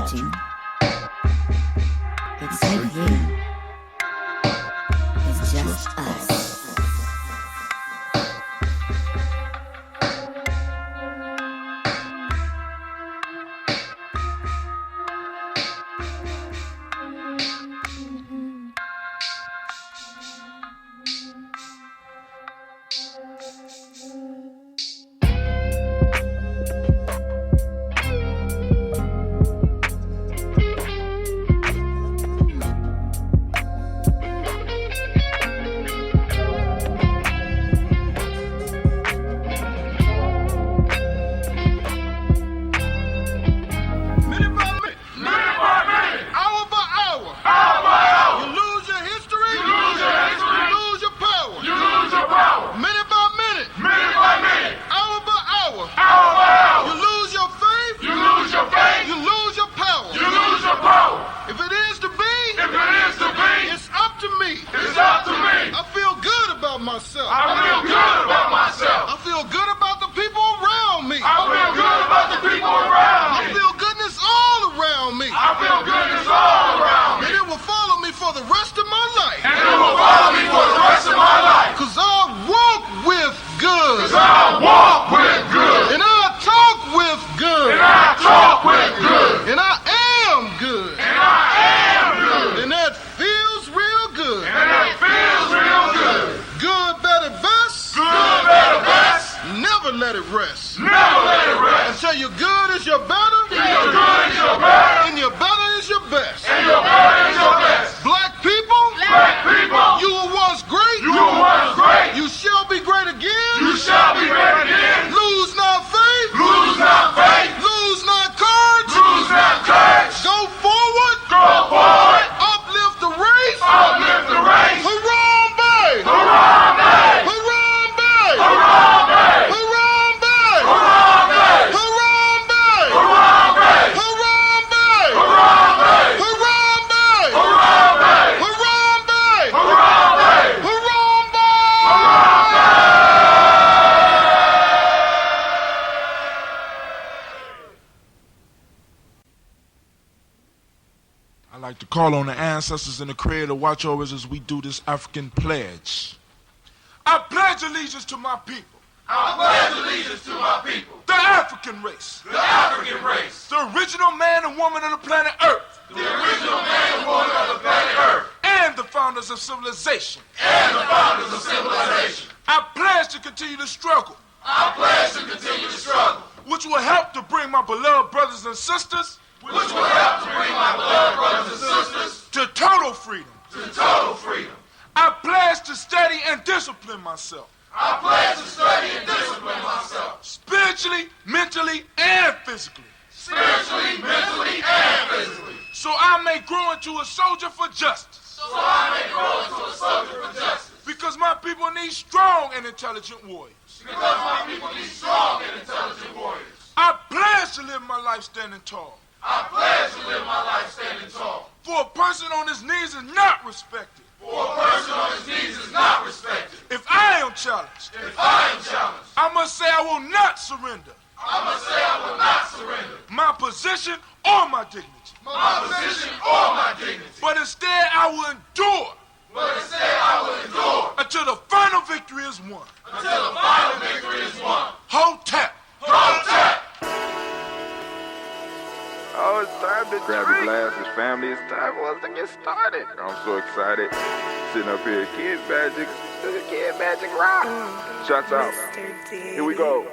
to It's With You. It's just us. Call on the ancestors and the Creator, watch over us as we do this African pledge. I pledge allegiance to my people. I pledge allegiance to my people. The African race. The African race. The original man and woman of the planet Earth. The original man and woman of the planet Earth. And the founders of civilization. And the founders of civilization. I pledge to continue to struggle. I pledge to continue to struggle. Which will help to bring my beloved brothers and sisters. Which will help to bring my beloved brothers and sisters to total freedom. To total freedom. I pledge to study and discipline myself. I pledge to study and discipline myself. Spiritually, mentally, and physically. Spiritually, mentally, and physically. So I may grow into a soldier for justice. So I may grow into a soldier for justice. Because my people need strong and intelligent warriors. Because my people need strong and intelligent warriors. I pledge to live my life standing tall. I pledge to live my life standing tall. For a person on his knees is not respected. For a person on his knees is not respected. If I am challenged. If I am challenged. I must say I will not surrender. I must say I will not surrender. My position or my dignity. My position or my dignity. But instead I will endure. But instead I will endure. Until the final victory is won. Until the final victory is won. Hotep. Hotep. Oh, it's time to grab your glasses, family. It's time for us to get started. I'm so excited. Sitting up here, Kid Magic, Kid Magic Rock. Shouts out. Here we go.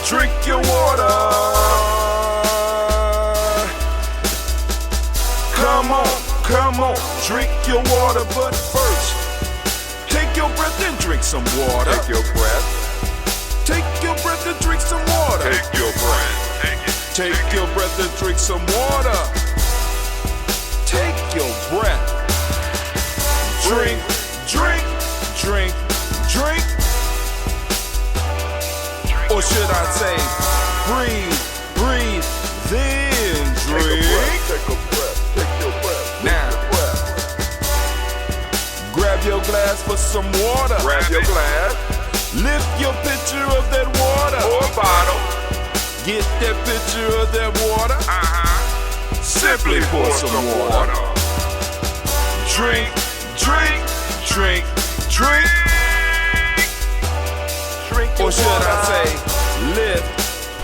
Drink your water. Come on, drink your water, but first. Take your breath and drink some water. Take your breath. Take your breath and drink some water. Take your breath. Take your breath and drink some water. Take your breath. Drink, drink, drink, drink. Or should I say, breathe, breathe, then drink. Take a breath. Take your breath. Now. Grab your glass for some water. Grab your glass. Lift your pitcher of that water. Or a bottle. Get that pitcher of that water. Simply pour some water. Drink, drink, drink, drink. Drink your Or should water. I say, lift,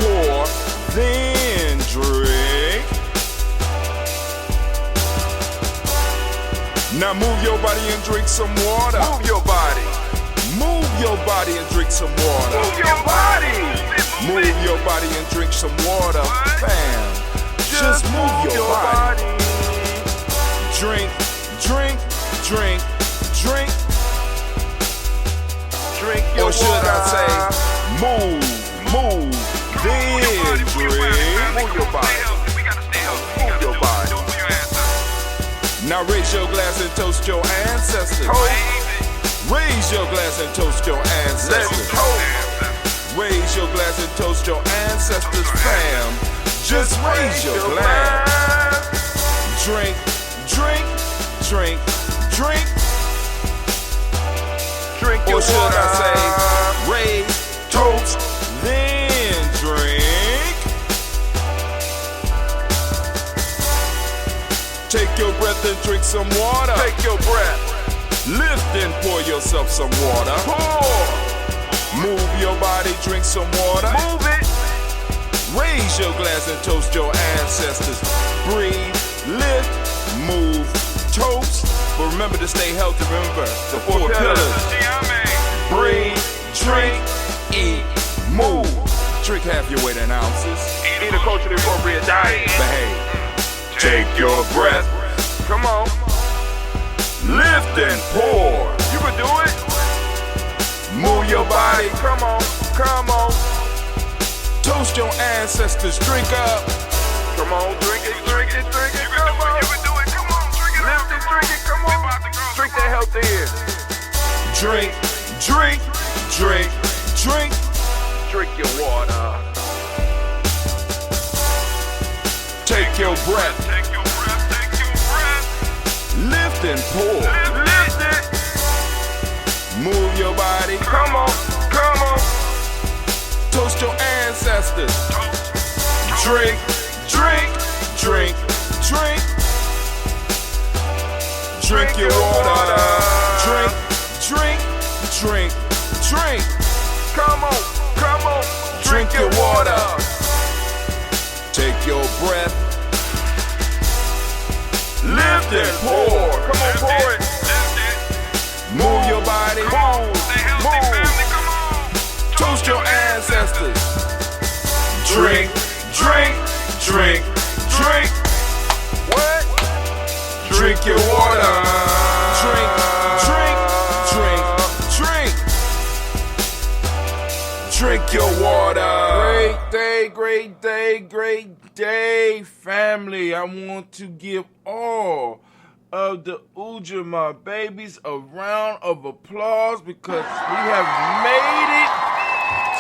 pour, then drink. Now move your body and drink some water. Move your body. Move your body and drink some water. Move your body. Move your body and drink some water. Bam. Just move your body. Drink, drink, drink, drink. Drink your Or should water. I say, move, move, then drink. Move your body. Move your body. Now raise your glass and toast your ancestors. Raise your glass and toast your Let's ancestors. toast. Raise your glass and toast your ancestors, fam. Just raise your glass. Drink, drink, drink, drink. Drink your Or should water. I say, raise, toast, then drink. Take your breath and drink some water. Take your breath. Lift and pour yourself some water. Pour. Move your body, drink some water. Move it. Raise your glass and toast your ancestors. Breathe, lift, move, toast. But remember to stay healthy. Remember the four pillars. Breathe, drink, eat, move. Drink half your weight in ounces. Eat a culturally appropriate diet. Behave. Take your breath. Come on. Lift and pour. You can do it. Move your body. Come on. Come on. Toast your ancestors. Drink up. Come on. Drink it. Drink it. Drink it. Come on. You can do it. Come on. Drink it. Lift it. Drink it. Come on. Drink that healthy air. Drink, drink, drink, drink. Drink your water. Take your breath. Take your breath. Take your breath. Lift and pour. Lift it. Move your body. Come on. Come on. Toast your ancestors. Drink, drink, drink, drink. Drink your water. Drink, drink, drink, drink. Come on. Come on. Drink your water. Take your breath. Lift and pour. Come on. Pour it. Move your body. Move. Move. Toast your ancestors. Drink, drink, drink, drink. What? Drink your water. Drink, drink, drink, drink. Drink your water. Great day, great day, great day, family. I want to give all of the Ujamaa babies a round of applause because we have made it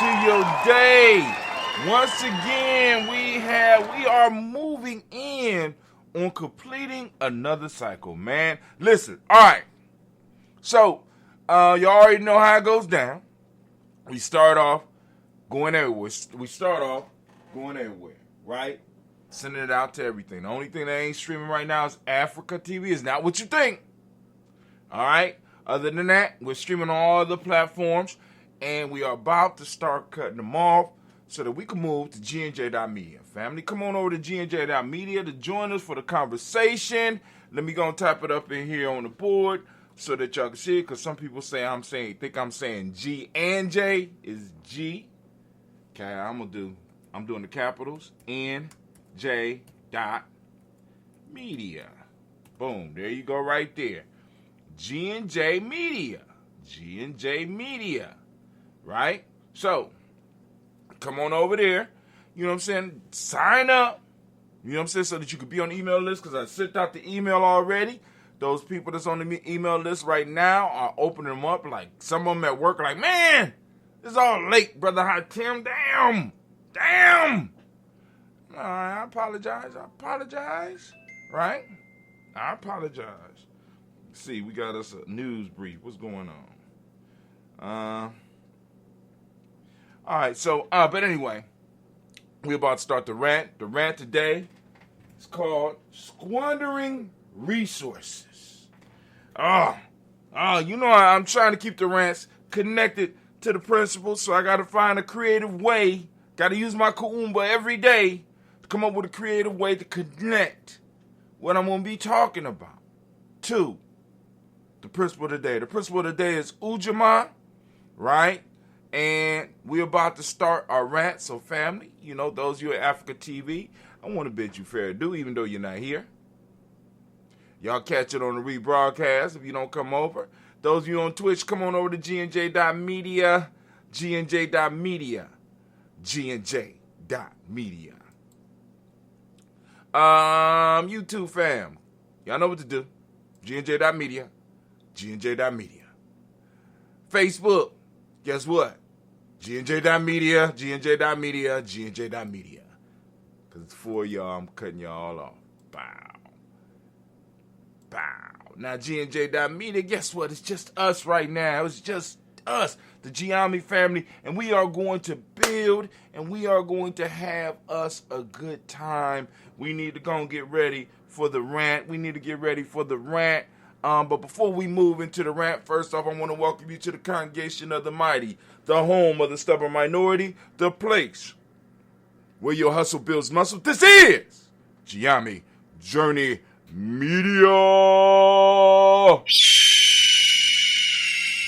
to your day. Once again, we are moving in on completing another cycle, man. Listen, all right. So, you already know how it goes down. We start off going everywhere. Right? Sending it out to everything. The only thing that ain't streaming right now is Africa TV. It's not what you think. All right? Other than that, we're streaming on all the platforms, and we are about to start cutting them off so that we can move to Gye-Nyame. Family, come on over to Gye-Nyame to join us for the conversation. Let me go and type it up in here on the board so that y'all can see it, because some people think I'm saying G and J is G. Okay, I'm doing the capitals. NJ dot media. Boom, there you go right there. G&J Media. G&J Media. Right? So, come on over there. You know what I'm saying? Sign up. You know what I'm saying? So that you could be on the email list, because I sent out the email already. Those people that's on the email list right now are opening them up. Like, some of them at work are like, man, it's all late, Brother Hot Tim. Damn. I apologize. Right? I apologize. See, we got us a news brief. What's going on? All right, so, but anyway, we're about to start the rant. The rant today is called Squandering Resources. I'm trying to keep the rants connected to the principles, so I got to find a creative way. Got to use my Kuumba every day to come up with a creative way to connect what I'm going to be talking about to the principle of the day. The principle of the day is Ujamaa, right? And we're about to start our rant. So family, those of you at Africa TV, I want to bid you fair due, even though you're not here. Y'all catch it on the rebroadcast if you don't come over. Those of you on Twitch, come on over to GNJ.media, GNJ.media, GNJ.media. YouTube fam, y'all know what to do. GNJ.media, GNJ.media. Facebook, guess what? GNJ.media, GNJ.media, GNJ.media. Because it's for y'all, I'm cutting y'all off. Bow. Now, GNJ.media, guess what? It's just us right now. It's just us, the Gye-Nyame family, and we are going to build, and we are going to have us a good time. We need to go and get ready for the rant. But before we move into the rant, first off, I want to welcome you to the congregation of the mighty, the home of the stubborn minority, the place where your hustle builds muscle. This is Gye-Nyame Journey Media.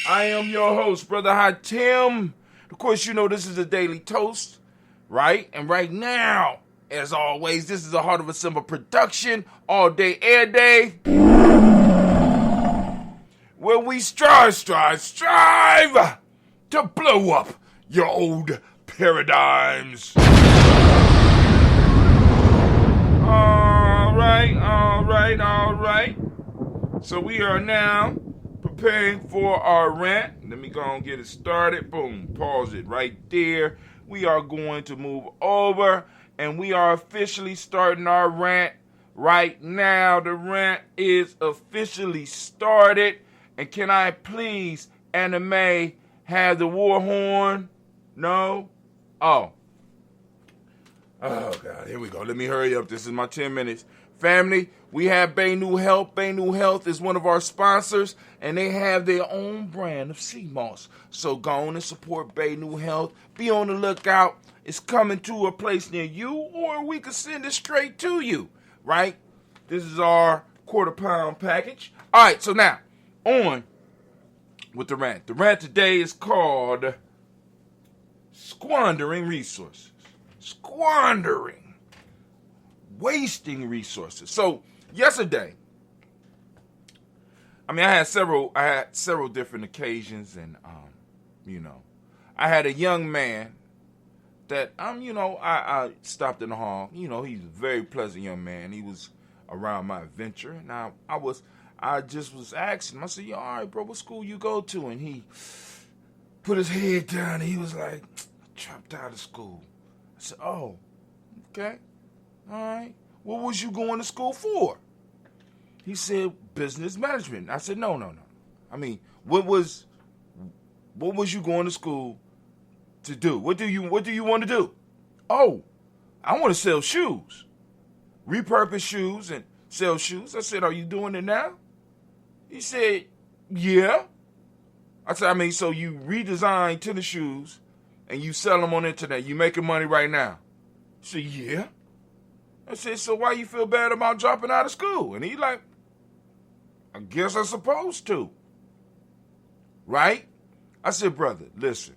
I am your host, Brother Hatim. Of course, this is a daily toast, right? And right now, as always, this is a Heart of a Simba production, all day, air day, where we strive to blow up your old paradigms. All right. So we are now preparing for our rant. Let me go and get it started. Boom, pause it right there. We are going to move over, and we are officially starting our rant right now. The rant is officially started. And can I please, Anime, have the war horn? No? Oh, God, here we go. Let me hurry up. This is my 10 minutes. Family, we have Baynu Health. Baynu Health is one of our sponsors, and they have their own brand of sea moss. So go on and support Baynu Health. Be on the lookout. It's coming to a place near you, or we can send it straight to you, right? This is our quarter-pound package. All right, so now, on with the rant. The rant today is called Squandering Resources. Squandering. Wasting resources. So yesterday, I had several different occasions, and I had a young man that I stopped in the hall. He's a very pleasant young man. He was around my adventure, and I just was asking him. I said, "Yo, all right, bro, what school you go to?" And he put his head down, and he was like, "I dropped out of school." I said, "Oh, okay. All right. What was you going to school for?" He said, "Business management." I said, No. What was you going to school to do? What do you want to do? "Oh, I want to sell shoes. Repurpose shoes and sell shoes." I said, "Are you doing it now?" He said, "Yeah." I said, so you redesign tennis shoes and you sell them on the internet. You making money right now? He said, "Yeah." I said, "So why you feel bad about dropping out of school?" And he like, "I guess I'm supposed to." Right? I said, "Brother, listen.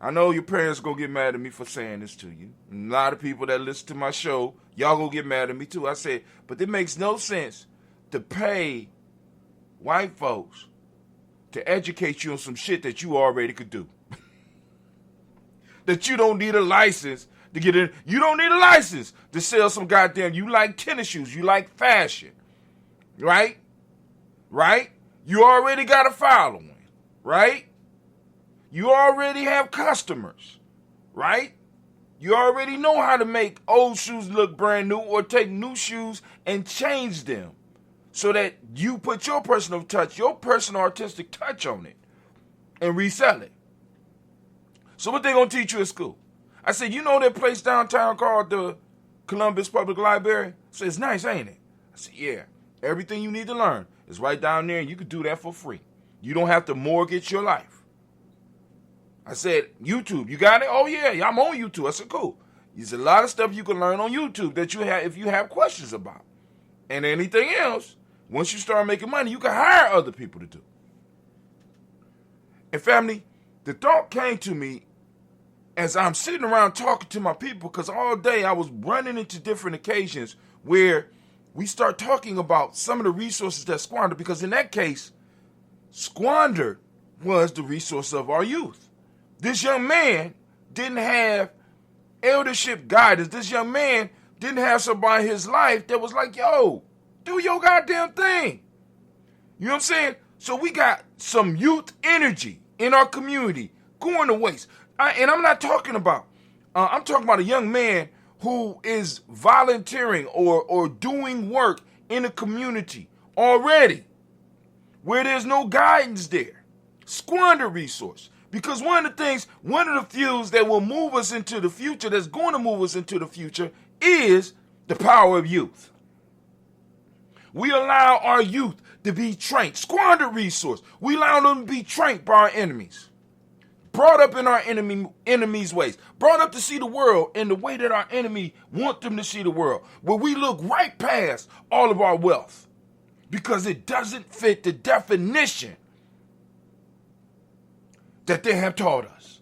I know your parents gonna get mad at me for saying this to you. And a lot of people that listen to my show, y'all gonna get mad at me too." I said, "But it makes no sense to pay white folks to educate you on some shit that you already could do. That you don't need a license to get in. You don't need a license to sell some goddamn, you like tennis shoes, you like fashion. Right? Right? You already got a following. Right? You already have customers. Right? You already know how to make old shoes look brand new, or take new shoes and change them so that you put your personal touch, your personal artistic touch on it and resell it. So what they gonna teach you at school? I said, you know that place downtown called the Columbus Public Library? I said, it's nice, ain't it? I said, yeah. Everything you need to learn is right down there, and you can do that for free. You don't have to mortgage your life. I said, YouTube, you got it? Oh, yeah, I'm on YouTube. I said, cool. There's a lot of stuff you can learn on YouTube that you have if you have questions about. And anything else, once you start making money, you can hire other people to do. And family, the thought came to me as I'm sitting around talking to my people, because all day I was running into different occasions where we start talking about some of the resources that squandered, because in that case, squandered was the resource of our youth. This young man didn't have eldership guidance. This young man didn't have somebody in his life that was like, yo, do your goddamn thing. You know what I'm saying? So we got some youth energy in our community going to waste. And I'm not talking about, I'm talking about a young man who is volunteering or doing work in a community already where there's no guidance there. Squander resource. Because one of the fuels that will move us into the future, that's going to move us into the future, is the power of youth. We allow our youth to be trained. Squander resource. We allow them to be trained by our enemies. Brought up in our enemy's ways. Brought up to see the world in the way that our enemy want them to see the world. Where we look right past all of our wealth. Because it doesn't fit the definition that they have taught us.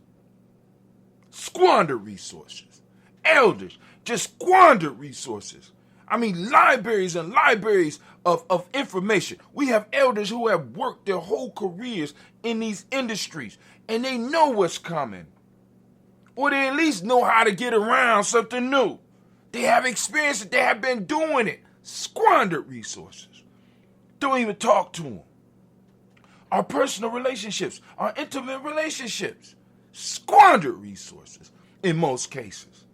Squander resources. Elders just squander resources. I mean, libraries and libraries of information. We have elders who have worked their whole careers in these industries, and they know what's coming. Or they at least know how to get around something new. They have experience that they have been doing it. Squandered resources. Don't even talk to them. Our personal relationships, our intimate relationships, squandered resources in most cases.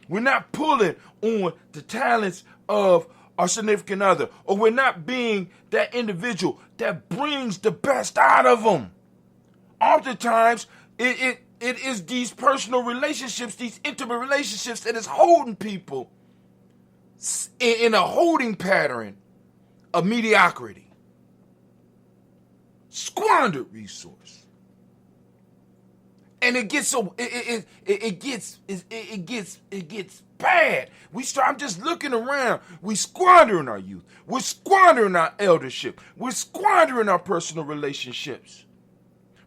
We're not pulling on the talents of our significant other, or we're not being that individual that brings the best out of them. Oftentimes, it is these personal relationships, these intimate relationships that is holding people in a holding pattern of mediocrity. Squandered resource. And it gets so it gets bad. I'm just looking around. We squandering our youth. We're squandering our eldership. We're squandering our personal relationships.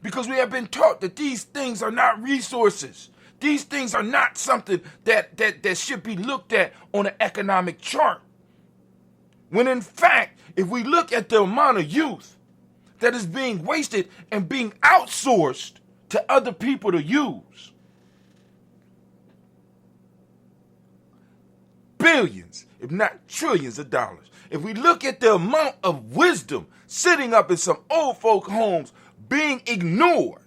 Because we have been taught that these things are not resources. These things are not something that should be looked at on an economic chart. When in fact, if we look at the amount of youth that is being wasted and being outsourced to other people to use, billions, if not trillions of dollars. If we look at the amount of wisdom sitting up in some old folk homes being ignored,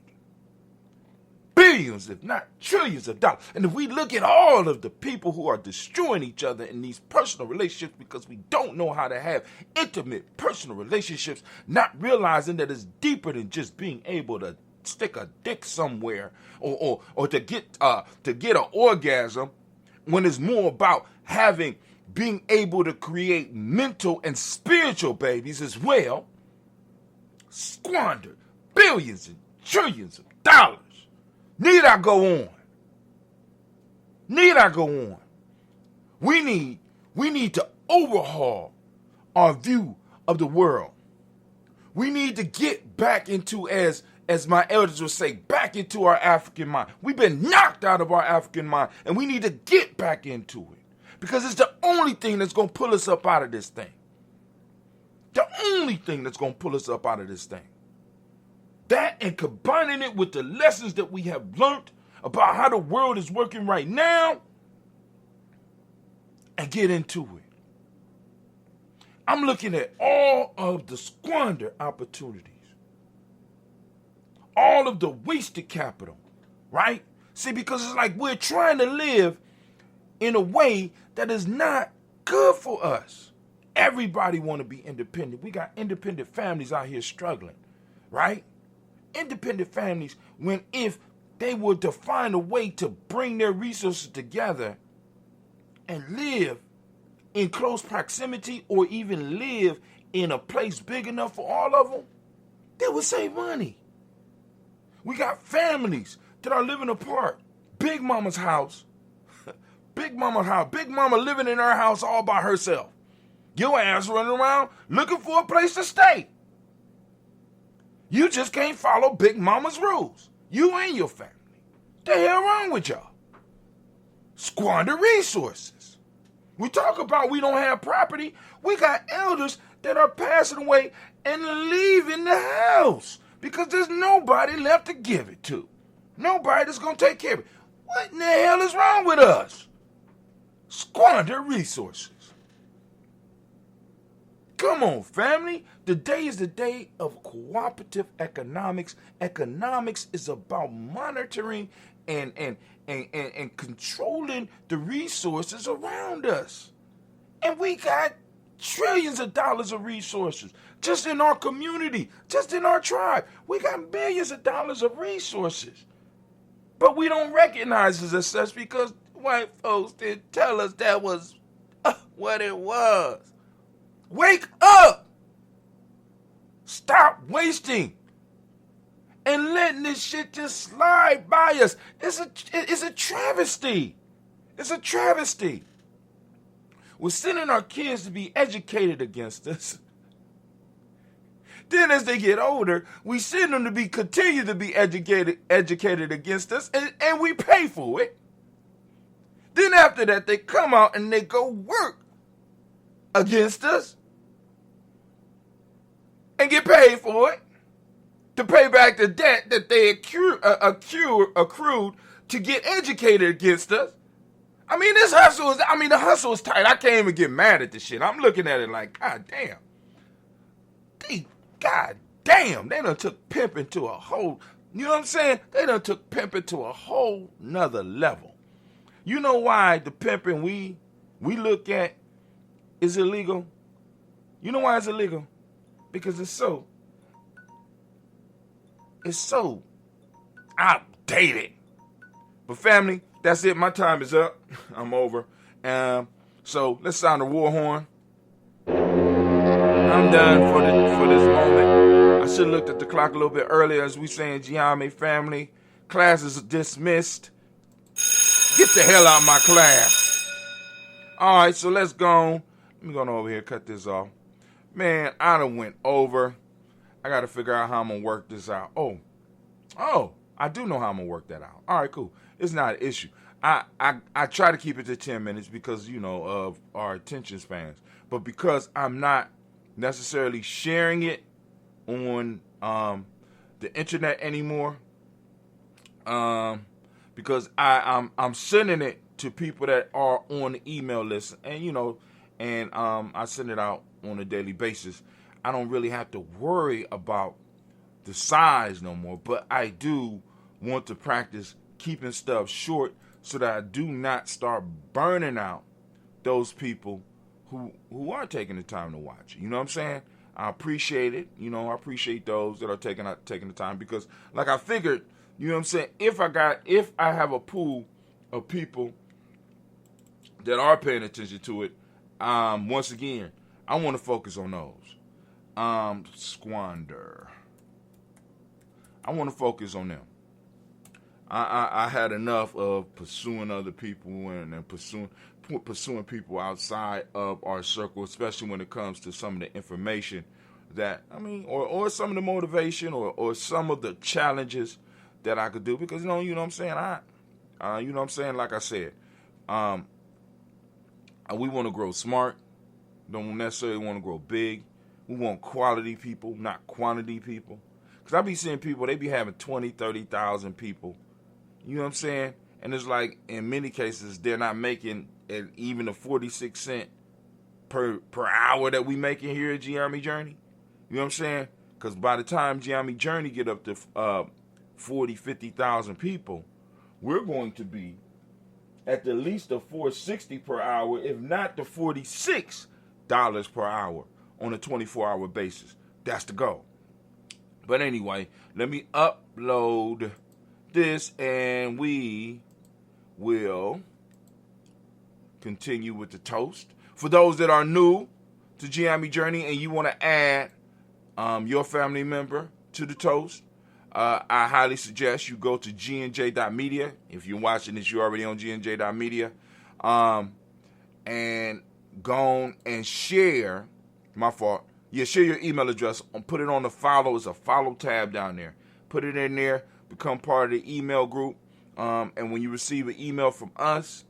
billions, if not trillions of dollars. And if we look at all of the people who are destroying each other in these personal relationships because we don't know how to have intimate personal relationships, not realizing that it's deeper than just being able to stick a dick somewhere or to get an orgasm, when it's more about being able to create mental and spiritual babies as well. Squandered billions and trillions of dollars. Need I go on? We need to overhaul our view of the world. We need to get back into, as my elders would say, back into our African mind. We've been knocked out of our African mind, and we need to get back into it. Because it's the only thing that's going to pull us up out of this thing. The only thing that's going to pull us up out of this thing. That, and combining it with the lessons that we have learned about how the world is working right now, and get into it. I'm looking at all of the squandered opportunities. All of the wasted capital, right? See, because it's like we're trying to live in a way that is not good for us. Everybody want to be independent. We got independent families out here struggling, right? Independent families, when if they were to find a way to bring their resources together and live in close proximity or even live in a place big enough for all of them, they would save money. We got families that are living apart. Big mama's house. Big mama living in her house all by herself. Your ass running around looking for a place to stay. You just can't follow Big Mama's rules. You and your family. The hell wrong with y'all? Squander resources. We talk about we don't have property. We got elders that are passing away and leaving the house because there's nobody left to give it to. Nobody that's going to take care of it. What in the hell is wrong with us? Squander resources. Come on, family. Today is the day of cooperative economics. Economics is about monitoring and controlling the resources around us. And we got trillions of dollars of resources just in our community, just in our tribe. We got billions of dollars of resources. But we don't recognize it as such because white folks didn't tell us that was what it was. Wake up! Stop wasting and letting this shit just slide by us. It's a travesty. It's a travesty. We're sending our kids to be educated against us. Then as they get older, we send them to continue to be educated against us, and we pay for it. Then after that, they come out and they go work against us and get paid for it to pay back the debt that they accrued to get educated against us. I mean, the hustle is tight. I can't even get mad at this shit. I'm looking at it like, God damn. They done took pimping to a whole, you know what I'm saying? They done took pimping to a whole nother level. You know why the pimping we look at is illegal? You know why it's illegal? Because it's so outdated. But family, that's it. My time is up. I'm over. So let's sound the war horn. I'm done for this moment. I should have looked at the clock a little bit earlier as we saying Gye-Nyame family. Class is dismissed. Get the hell out of my class. All right, so let's go. Let me go on over here, cut this off. Man, I done went over. I got to figure out how I'm going to work this out. Oh, I do know how I'm going to work that out. All right, cool. It's not an issue. I try to keep it to 10 minutes because, you know, of our attention spans. But because I'm not necessarily sharing it on the internet anymore, because I'm sending it to people that are on the email list, and you know, and I send it out on a daily basis. I don't really have to worry about the size no more, but I do want to practice keeping stuff short so that I do not start burning out those people who are taking the time to watch. You know what I'm saying? I appreciate it. You know, I appreciate those that are taking the time because, like I figured, you know what I'm saying, if I have a pool of people that are paying attention to it, once again, I want to focus on those. Squander. I want to focus on them. I had enough of pursuing other people and pursuing people outside of our circle, especially when it comes to some of the information that, I mean, or some of the motivation or some of the challenges that I could do, because you know what I'm saying, you know what I'm saying, like I said, we want to grow smart, don't necessarily want to grow big. We want quality people, not quantity people, because I be seeing people, they be having 20, 30,000 people, you know what I'm saying, and it's like, in many cases, they're not making even the 46 cents per hour that we making here at Gye-Nyame Journey, you know what I'm saying, because by the time Gye-Nyame Journey get up to 40, 50,000 people, we're going to be at the least the $4.60 per hour, if not the $46 per hour on a 24-hour basis. That's the goal. But anyway, let me upload this, and we will continue with the toast. For those that are new to Gye-Nyame Journey and you want to add your family member to the toast, I highly suggest you go to gnj.media. If you're watching this, you're already on gnj.media. And go on and share, share your email address. Put it on the follow. It's a follow tab down there. Put it in there. Become part of the email group. And when you receive an email from us,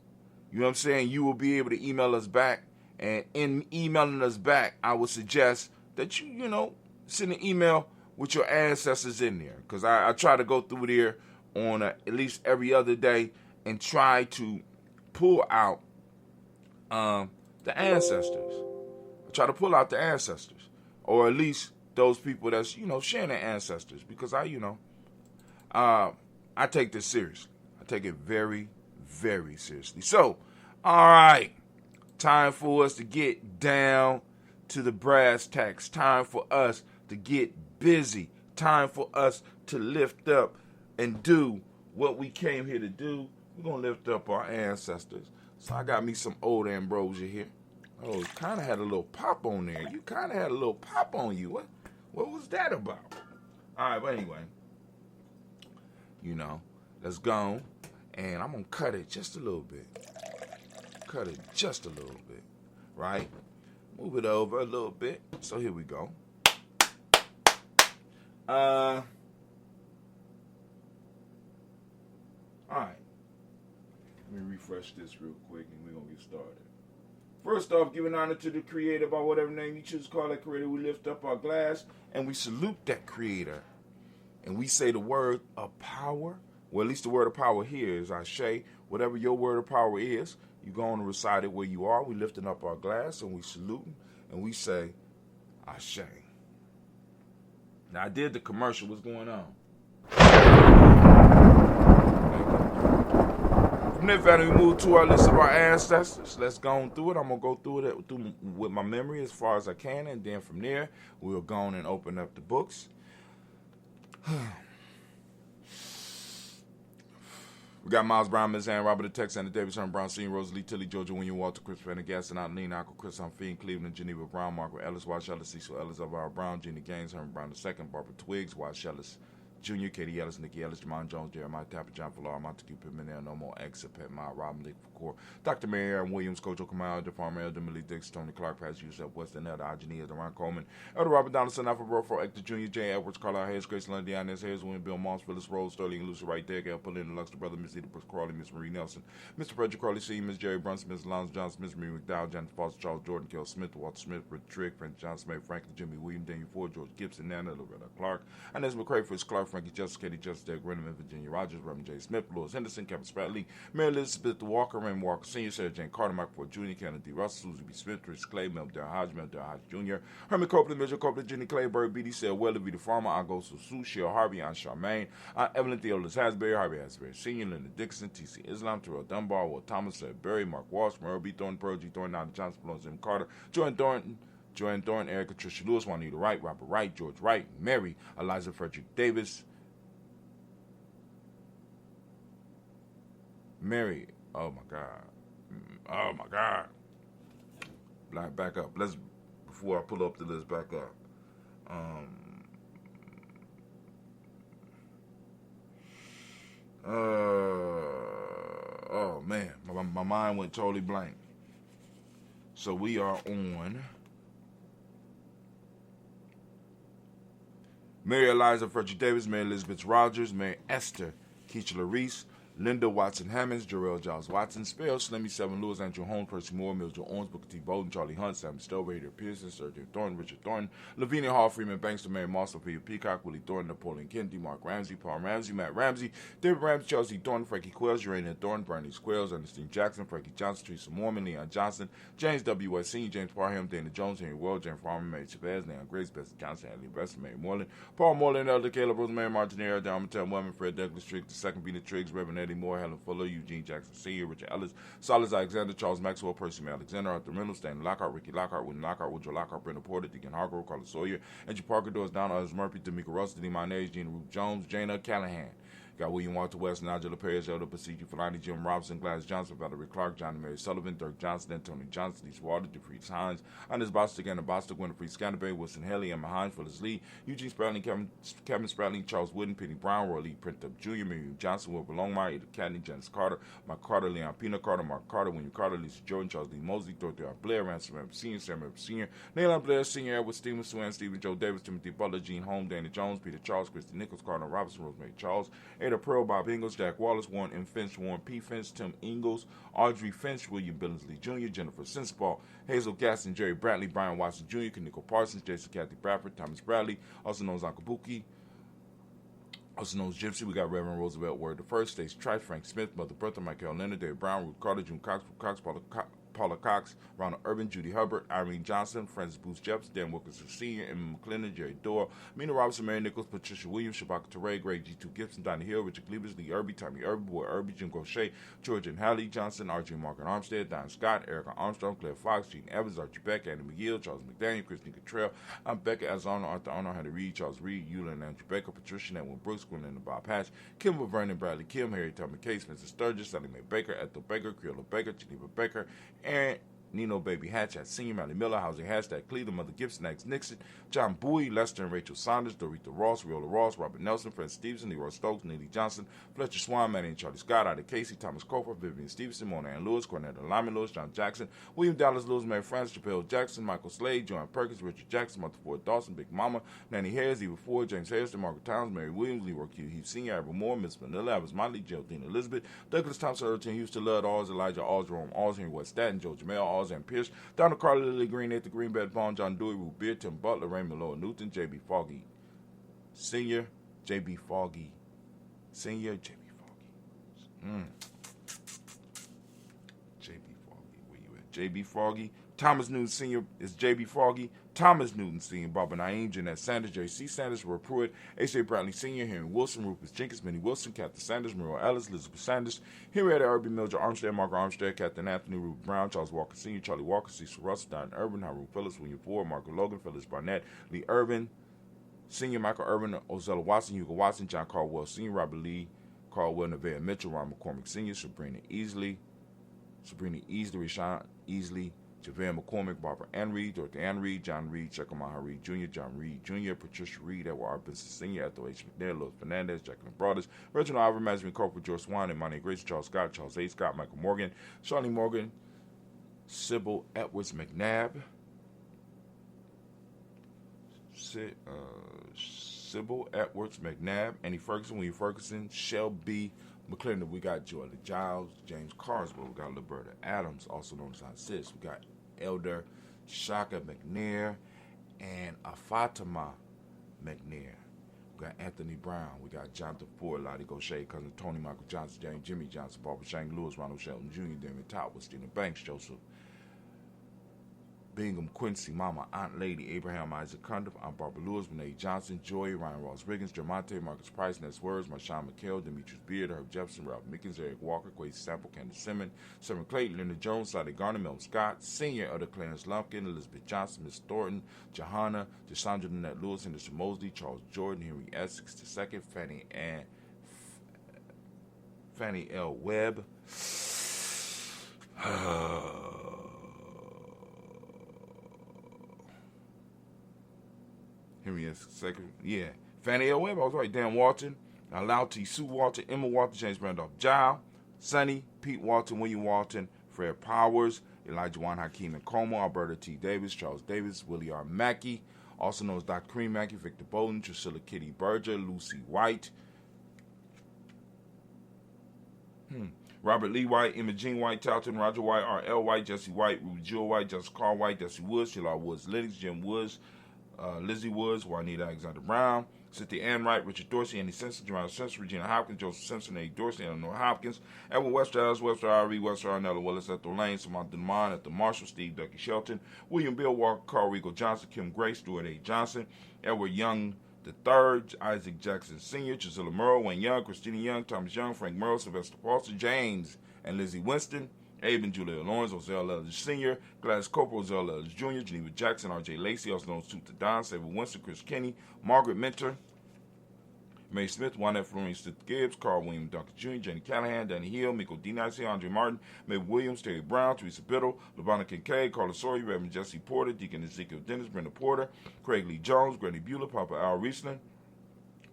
you know what I'm saying, you will be able to email us back. And in emailing us back, I would suggest that you send an email with your ancestors in there. Because I try to go through there on at least every other day and try to pull out the ancestors. I try to pull out the ancestors. Or at least those people that's, sharing their ancestors. Because I take this seriously. I take it very, very seriously. So, all right. Time for us to get down to the brass tacks. Time for us to get busy. Time for us to lift up and do what we came here to do. We're going to lift up our ancestors. So I got me some old ambrosia here. Oh, it kind of had a little pop on there. You kind of had a little pop on you. What was that about? All right, but anyway. Let's go. And I'm going to cut it just a little bit. Cut it just a little bit. Right? Move it over a little bit. So here we go. All right. Let me refresh this real quick and we're going to get started. First off, giving honor to the creator by whatever name you choose to call that creator. We lift up our glass and we salute that creator. And we say the word of power. Well, at least the word of power here is Ashe. Whatever your word of power is, you go on and recite it where you are. We lifting up our glass and we saluting and we say Ashe. Now, I did the commercial. What's going on? From there, family, we move to our list of our ancestors. Let's go on through it. I'm going to go through it with my memory as far as I can. And then from there, we'll go on and open up the books. We got Miles Brown, Ms. Ann, Robert the Texan, Davis, Herman Brown, Senior, Rosalie, Tilly, Georgia, William, Walter, Chris Pendergast, and Lean, Uncle Chris, Fiend, Cleveland, Geneva Brown, Margaret Ellis, Wash Ellis, Cecil Ellis, Elvira Brown, Jeannie Gaines, Herman Brown II, Barbara Twiggs, Wash Ellis Jr., Katie Ellis, Nikki Ellis, Jamon Jones, Jeremiah Tapper, John Fallar, Montague Pittman, No More, Exit, Pet Ma, Robin Dick, Core, Dr. Mary Aaron Williams, Kojo Kamal, DeFarmer, Elder Millie Dix, Tony Clark, Pass Yusef, Weston, Elder Agenia, Deron Coleman, Elder Robert Donaldson, Alpha Rofo, Hector Jr., Jay Edwards, Carlisle Hayes, Grace Lund, Deonis Hayes, William Bill Moss, Phyllis Rose, Sterling, Lucy Wright, there, Gail Pullen, Luxor Brother, Miss Edith Brooks Crawley, Miss Marie Nelson, Mr. Frederick Crawley C., Miss Jerry Brunson, Miss Lons Johnson, Miss Marie McDowell, Janet Foster, Charles Jordan, Kel Smith, Walter Smith, Richard Trigg, Frank John Smith, Franklin, Jimmy William, Daniel Ford, George Gibson, Nana, Loretta Clark, Inez McCray, Fritz Clark, Frankie Justice, Katie Justice, Derek Renneman, Virginia Rogers, Reverend J. Smith, Louis Henderson, Kevin Spratley, Mary Elizabeth Walker, Raymond Walker Sr., Sarah Jane Carter, Michael Ford Jr., Kennedy D. Russell, Susie B. Smith, Chris Clay, Mel Del Hodge Jr., Herman Copeland, Mitchell Copeland, Jenny Clay, Bird B.D. Sale, Weller, V. the Farmer, Agosto Sue, Sheil Harvey, Aunt Charmaine, Aunt Evelyn Theodis Hasbury, Harvey Hasbury Sr., Linda Dixon, T.C. Islam, Terrell Dunbar, Will Thomas, Berry, Mark Walsh, Merle B. Thornton, Pearl G. Thornton, Nada Johnson, Malone Zim Carter, Joanne Thornton, Erica Tricia Lewis, Juanita Wright, Robert Wright, George Wright, Mary, Eliza Frederick Davis, Mary, oh my God. Back up. Before I pull up the list, back up. Oh man, my mind went totally blank. So we are on Mary Eliza Frederick Davis, Mary Elizabeth Rogers, Mary Esther Keachler Reese, Linda Watson Hammonds, Jarrell Giles Watson, Spell, Slimmy 7 Lewis, Andrew Holmes, Percy Moore, Mildred Owens, Booker T. Bowden, Charlie Hunt, Sam Stowe, Raider Pearson, Sergeant Thornton, Richard Thornton, Lavinia Hall, Freeman Bankster, Mary Moss, Sophia Peacock, Willie Thornton, Napoleon Kennedy, Mark Ramsey, Paul Ramsey, Matt Ramsey, David Ramsey, Chelsea Thornton, Frankie Quells, Urania Thornton, Bernie Squells, Ernestine Jackson, Frankie Johnson, Teresa Mormon, Leon Johnson, James W. West Sr., James Parham, Dana Jones, Henry Well, James Farmer, Mary Chavez, Leon Grace, Bessie Johnson, Anthony Besson, Mary Moreland, Paul Moreland, Elder Caleb, Rosemary Martinez, Darren Mattel, Woman, Fred Douglas Triggs, the second Vina Triggs, Reverend Eddie Moore, Helen Fuller, Eugene Jackson Sr., Richard Ellis, Silas Alexander, Charles Maxwell, Percy May Alexander, Arthur Reynolds, Stanley Lockhart, Ricky Lockhart, William Lockhart, Woodrow Lockhart, Brenda Porter, Deacon Hargrove, Carlos Sawyer, Andrew Parker, Doris Donna, Others Murphy, D'Amico Russ, Denny Mayonnaise, Gina Ruth Jones, Jana Callahan, Got William Walter West, Nigel Perez, Elder Basiji, Filani, Jim Robinson, Gladys Johnson, Valerie Clark, Johnny Mary Sullivan, Dirk Johnson, Anthony Johnson, Lisa Walter, DeFreeze Hines, Anders Bostic, Anna Bostic, Winifred Scanterbury, Wilson Haley, Emma Hines, Phyllis Lee, Eugene Spradley, Kevin Spradley, Charles Wooden, Penny Brown, Roy Lee, Print Up Jr., Miriam Johnson, Wilbur Longmire, Ada Cadney, Janice Carter, Mark Carter, Leon Pina Carter, Mark Carter, William Carter, Lisa Jordan, Charles Lee Mosley, Dorothy R. Blair, Ransom Evans Sr., Sam Evans Sr., Nayland Blair Sr., Edward Stephen Swan, Stephen Joe Davis, Timothy Butler, Gene Holmes, Danny Jones, Peter Charles, Christy Nichols, Cardinal Robinson, Rosemary Charles, Ada Pearl, Bob Ingalls, Jack Wallace, Warren M. Finch, Warren P. Finch, Tim Ingalls, Audrey Finch, William Billingsley Jr., Jennifer Sensabaugh, Hazel Gaston, Jerry Bradley, Brian Watson Jr., Kaniko Parsons, Jason Kathy Bradford, Thomas Bradley, also known as Uncle Buki, also known as Gypsy. We got Reverend Roosevelt Word the First, Stace Trice, Frank Smith, Mother Bertha, Michael Leonard, David Brown, Ruth Carter, June Cox, Paula Cox, Ronald Urban, Judy Hubbard, Irene Johnson, Francis Booth Jefferson, Dan Wilkinson Sr., Emma McClendon, Jerry Doyle, Mina Robinson, Mary Nichols, Patricia Williams, Shabaka Teray, Greg G2 Gibson, Donnie Hill, Richard Cleavers, Lee Irby, Tommy Irby, Boy Irby, Jim Gaucher, George and Hallie Johnson, RJ Margaret Armstead, Don Scott, Erica Armstrong, Claire Fox, Gene Evans, Archie Beck, Andy McGill, Charles McDaniel, Christine Cottrell, I'm Becca Azono, Arthur Arnold, Henry Reed, Charles Reed, Eula and Andrew Baker, Patricia Netwin Brooks, Gwendolyn and Bob Hatch, Kimber Vernon, Bradley Kim, Harry Tubman Case, Mrs. Sturgis, Sally Mae Baker, Ethel Baker, Creola Baker, Geneva Baker, and Nino Baby Hatchet, Senior Mally Miller, Housing Hashtag Cleveland, Mother Gibson, X Nixon, John Bowie, Lester and Rachel Saunders, Dorita Ross, Riola Ross, Robert Nelson, Fred Stevenson, Leroy Stokes, Neely Johnson, Fletcher Swan, Manny and Charlie Scott, Ida Casey, Thomas Cofer, Vivian Stevenson, Mona Ann Lewis, Cornetta Lyman Lewis, John Jackson, William Dallas Lewis, Mary Francis, Chappelle Jackson, Michael Slade, Joanne Perkins, Richard Jackson, Martha Ford Dawson, Big Mama, Nanny Harris, Eva Ford, James Harrison, Margaret Towns, Mary Williams, Leroy Q. Heath Sr., Abel Moore, Miss Manila, Evans Motley, Geraldine Elizabeth, Douglas Thompson, Earlton Houston, Lud Alls, Elijah Alls, Jerome Alls, Henry West Staten, Joe Jamel Alls, and Pierce, Donald Carter, Lily Green, Nathan Greenbed, Vaughn, John Dewey, Ruth Beard, Tim Butler, Raymond Lower Newton, J.B. Foggy Senior, J.B. Foggy Senior, J.B. Foggy. J.B. Foggy, where you at? J.B. Foggy. Thomas Newton Sr. is J.B. Foggy. Thomas Newton Sr., Barbara Naeem, Jeanette Sanders, J.C. Sanders, Roy Pruitt, A.J. Bradley Sr., Henry Wilson, Rufus Jenkins, Minnie Wilson, Captain Sanders, Muriel Ellis, Elizabeth Sanders, Henrietta Irby, Mildred Armstead, Margaret Armstead, Captain Anthony, Ruth Brown, Charles Walker Sr., Charlie Walker, Cecil Russell, Don Irvin, Haroon Phillips, William Ford, Margaret Logan, Phyllis Barnett, Lee Irvin, Sr., Michael Irvin, Ozella Watson, Hugo Watson, John Caldwell Sr., Robert Lee, Caldwell, Nevaeh Mitchell, Ron McCormick Sr., Sabrina Easley, Rashawn Easley, JaVale McCormick, Barbara Ann Reed, Dorothy Ann Reed, John Reed, Checkamah Reed Jr., John Reed Jr., Patricia Reed, Edward R. Business Sr., Ethel H. McNair, Louis Fernandez, Jacqueline Brothers, Reginald Iver, Management Corporal George Swan, and Monty Grace, Charles Scott, Charles A. Scott, Michael Morgan, Charlie Morgan, Sybil Edwards McNabb, Sybil Edwards McNabb, Annie Ferguson, William Ferguson, Shelby McClendon. We got Jordan Giles, James Carswell. We got Liberta Adams, also known as Aunt Sis. We got Elder Shaka McNair and Fatima McNair. We got Anthony Brown. We got Jonathan Ford, Lottie Gaucher, cousin Tony Michael Johnson, James Jimmy Johnson, Barbara Shank Lewis, Ronald Shelton Jr., Damon Totwood, Stephen Banks, Joseph Bingham, Quincy, Mama, Aunt Lady, Abraham Isaac Cundiff, Aunt Barbara Lewis, Renee Johnson, Joy, Ryan Ross Riggins, Jermonte, Marcus Price, Ness Words, Marshawn McHale, Demetrius Beard, Herb Jefferson, Ralph Mickens, Eric Walker, Quay Sample, Candace Simmons, Simon Clayton, Leonard Jones, Sadi Garner, Melvin Scott, Senior, Elder Clarence Lumpkin, Elizabeth Johnson, Miss Thornton, Johanna, Desandra Nanette Lewis, Henderson Mosley, Charles Jordan, Henry Essex II, Fannie L. Webb, Henry Essex II, Fannie L. Webb, I was right, Dan Walton, Lau T. Sue Walton, Emma Walton, James Randolph Giles, Sonny, Pete Walton, William Walton, Fred Powers, Elijah Juan Hakeem and Como, Alberta T. Davis, Charles Davis, Willie R. Mackey, also known as Dr. Cream Mackey, Victor Bowden, Drusilla Kitty Berger, Lucy White, Robert Lee White, Emma Jean White, Talton, Roger White, R.L. White, Jesse White, Ruby Jewel White, Justice Carl White, Jesse Woods, Sheila Woods, Lennox, Jim Woods, Lizzie Woods, Juanita Alexander Brown, Cynthia Ann Wright, Richard Dorsey, Andy Simpson, Jerome Simpson, Regina Hopkins, Joseph Simpson, Eddie Dorsey, Eleanor Hopkins, Edward Webster, Alice Webster, R.E. Webster, Arnella Willis, Ethel Lane, Samantha Demond, Ethel Marshall, Steve Ducky Shelton, William Bill Walker, Carl Regal Johnson, Kim Gray, Stuart A. Johnson, Edward Young III, Isaac Jackson Sr., Gisela Murrow, Wayne Young, Christina Young, Thomas Young, Frank Murrow, Sylvester Paulson, James and Lizzie Winston, Abe and Julia Lawrence, Ozell Ellis Sr., Gladys Corporal, Ozell Ellis Jr., Geneva Jackson, R.J. Lacey, also known as Tuta Don, Saber Winston, Chris Kenny, Margaret Mentor, Mae Smith, Juanette Florian, Stith Gibbs, Carl William Duncan Jr., Jenny Callahan, Danny Hill, Miko D. Nicey, Andre Martin, Mae Williams, Terry Brown, Teresa Biddle, LaVonna Kincaid, Carla Sawyer, Reverend Jesse Porter, Deacon Ezekiel Dennis, Brenda Porter, Craig Lee Jones, Granny Bueller, Papa Al Riesling,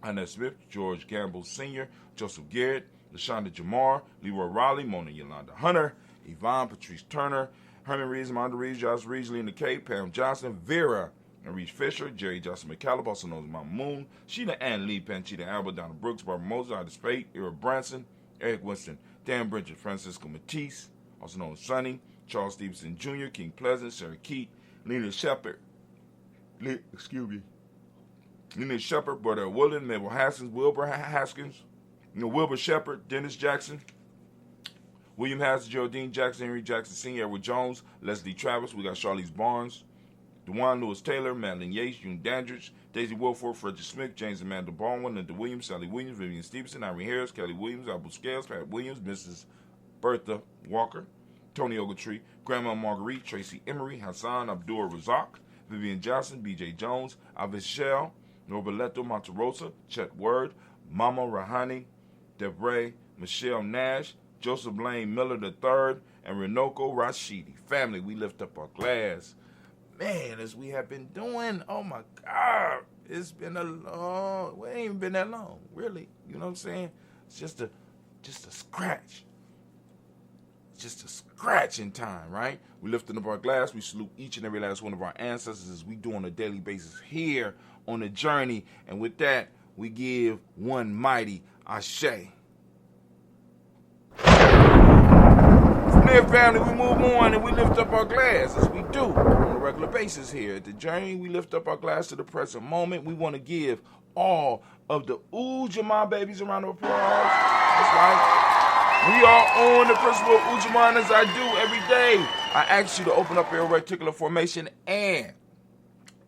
Annette Smith, George Gamble Sr., Joseph Garrett, LaShonda Jamar, Leroy Raleigh, Mona Yolanda Hunter, Yvonne Patrice Turner, Herman Reeves, Amanda Reeves, Josh Reeves, Lena K, Pam Johnson, Vera and Reese Fisher, Jerry Johnson McCallum, also known as Mama Moon, Sheena Ann Lee, Panchita Albert, Donna Brooks, Barbara Moses, Ida Spade, Ira Branson, Eric Winston, Dan Bridget, Francisco Matisse, also known as Sonny, Charles Stevenson Jr., King Pleasant, Sarah Keat, Lena Shepard, Lena Shepard, Brother Willen, Mabel Haskins, Wilbur Haskins, Wilbur Shepard, Dennis Jackson, William Haskins, Geraldine Jackson, Henry Jackson Sr., Edward Jones, Leslie Travis, we got Charlize Barnes, DeJuan Lewis Taylor, Madeline Yates, June Dandridge, Daisy Wilford, Frederick Smith, James Amanda Baldwin, Linda Williams, Sally Williams, Vivian Stevenson, Irene Harris, Kelly Williams, Albert Scales, Pat Williams, Mrs. Bertha Walker, Tony Ogletree, Grandma Marguerite, Tracy Emery, Hassan Abdul Razak, Vivian Johnson, B.J. Jones, Alvis Shell, Norberto Monterosa, Chet Word, Mama Rahani, Debray, Michelle Nash, Joseph Blaine Miller III, and Renoko Rashidi. Family, we lift up our glass. Man, as we have been doing, oh my God, it's been a long, it ain't even been that long, really. You know what I'm saying? It's just a scratch. Just a scratch in time, right? We lifting up our glass. We salute each and every last one of our ancestors as we do on a daily basis here on the journey. And with that, we give one mighty Ashe. From there, family, we move on and we lift up our glass as we do on a regular basis here. At the journey, we lift up our glass to the present moment. We want to give all of the Ujamaa babies around the applause. That's right. We are on the principle of Ujamaa, and as I do every day, I ask you to open up your reticular formation and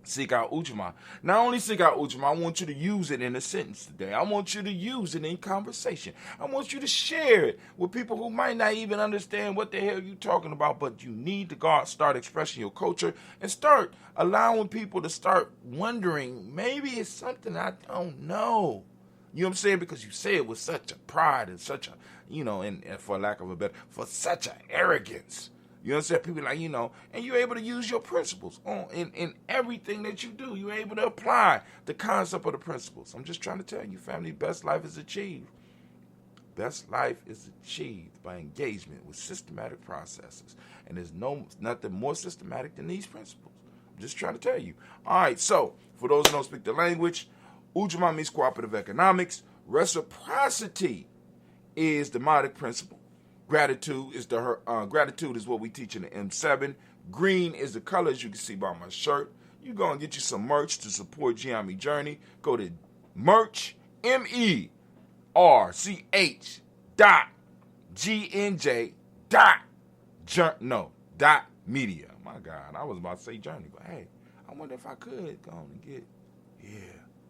seek out Ujamaa. Not only seek out Ujamaa, I want you to use it in a sentence today. I want you to use it in conversation. I want you to share it with people who might not even understand what the hell you're talking about, but you need to go out, start expressing your culture, and start allowing people to start wondering, maybe it's something I don't know. You know what I'm saying? Because you say it with such a pride and such a, and for lack of a better, for such an arrogance. You know what I'm saying? People like, and you're able to use your principles in everything that you do. You're able to apply the concept of the principles. I'm just trying to tell you, family, best life is achieved. Best life is achieved by engagement with systematic processes. And there's nothing more systematic than these principles. I'm just trying to tell you. All right, so for those who don't speak the language, Ujamaa means cooperative economics. Reciprocity is the Modic principle. Gratitude is gratitude is what we teach in the M7. Green is the color, as you can see by my shirt. You go and get you some merch to support Gye-Nyame Journey. Go to merch, MERCH.GNJ.media. My God, I was about to say journey, but hey, I wonder if I could go on and get,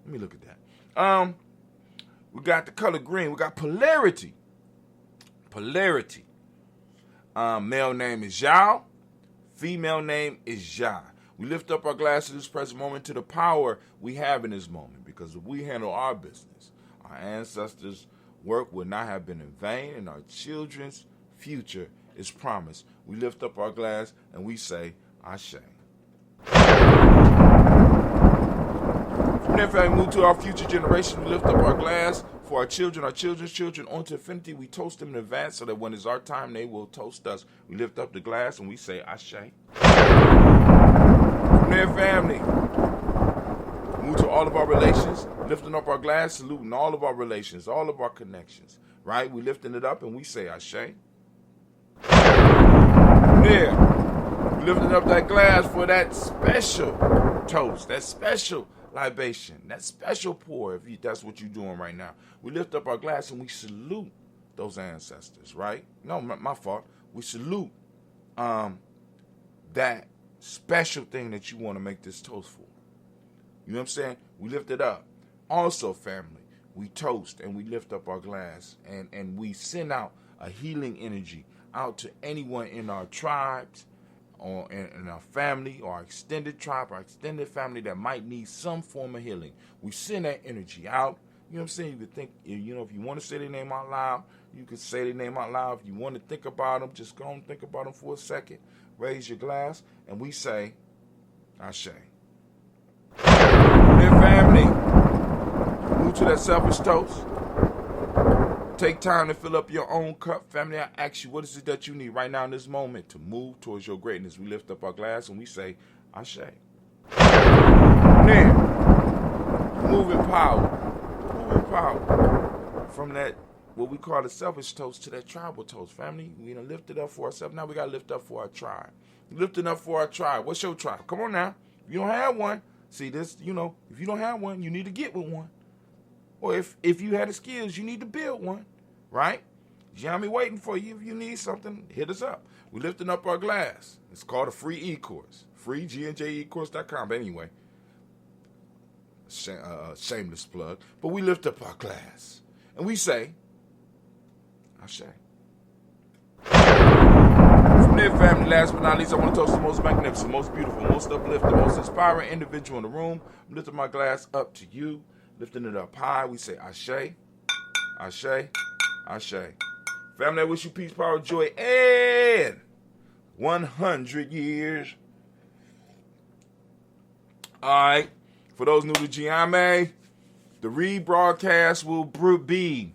let me look at that. We got the color green. We got polarity. Polarity. Male name is Zhao. Female name is Zha. We lift up our glass to this present moment to the power we have in this moment, because if we handle our business, our ancestors' work would not have been in vain, and our children's future is promised. We lift up our glass and we say, Ashe. If I move to our future generation, we lift up our glass for our children, our children's children, onto infinity. We toast them in advance so that when it's our time, they will toast us. We lift up the glass and we say, Ashe. From there, family, move to all of our relations, lifting up our glass, saluting all of our relations, all of our connections, right? We lifting it up and we say, Ashe. From there, we lifting up that glass for that special toast, that special libation, that special pour, if that's what you're doing right now. We lift up our glass and we salute those ancestors, right? No, my fault. We salute that special thing that you want to make this toast for. You know what I'm saying? We lift it up. Also, family, we toast and we lift up our glass and we send out a healing energy out to anyone in our tribes, or in our family, or our extended tribe, our extended family that might need some form of healing. We send that energy out You know what I'm saying? You could think, you know, if you want to say their name out loud, you could say their name out loud. If you want to think about them, just go and think about them for a second. Raise your glass, and we say, Ashe. Dear family, move to that selfish toast. Take time to fill up your own cup. Family, I ask you, what is it that you need right now in this moment to move towards your greatness? We lift up our glass and we say, Ashe. Now, moving power from that, what we call the selfish toast, to that tribal toast. Family, we done lifted up for ourselves. Now we got to lift up for our tribe. Lifting up for our tribe. What's your tribe? Come on now. If you don't have one, see this, you know, if you don't have one, you need to get with one. Or if you had the skills, you need to build one, right? Gye-Nyame waiting for you. If you need something, hit us up. We're lifting up our glass. It's called a free e-course. Free, GNJecourse.com. But anyway, shameless plug. But we lift up our glass. And we say, Ashe. From there, family, last but not least, I want to toast the most magnificent, most beautiful, most uplifting, most inspiring individual in the room. I'm lifting my glass up to you. Lifting it up high, we say Ashe, Ashe, Ashe. Family, I wish you peace, power, joy, and 100 years. All right. For those new to Gye-Nyame, the rebroadcast will be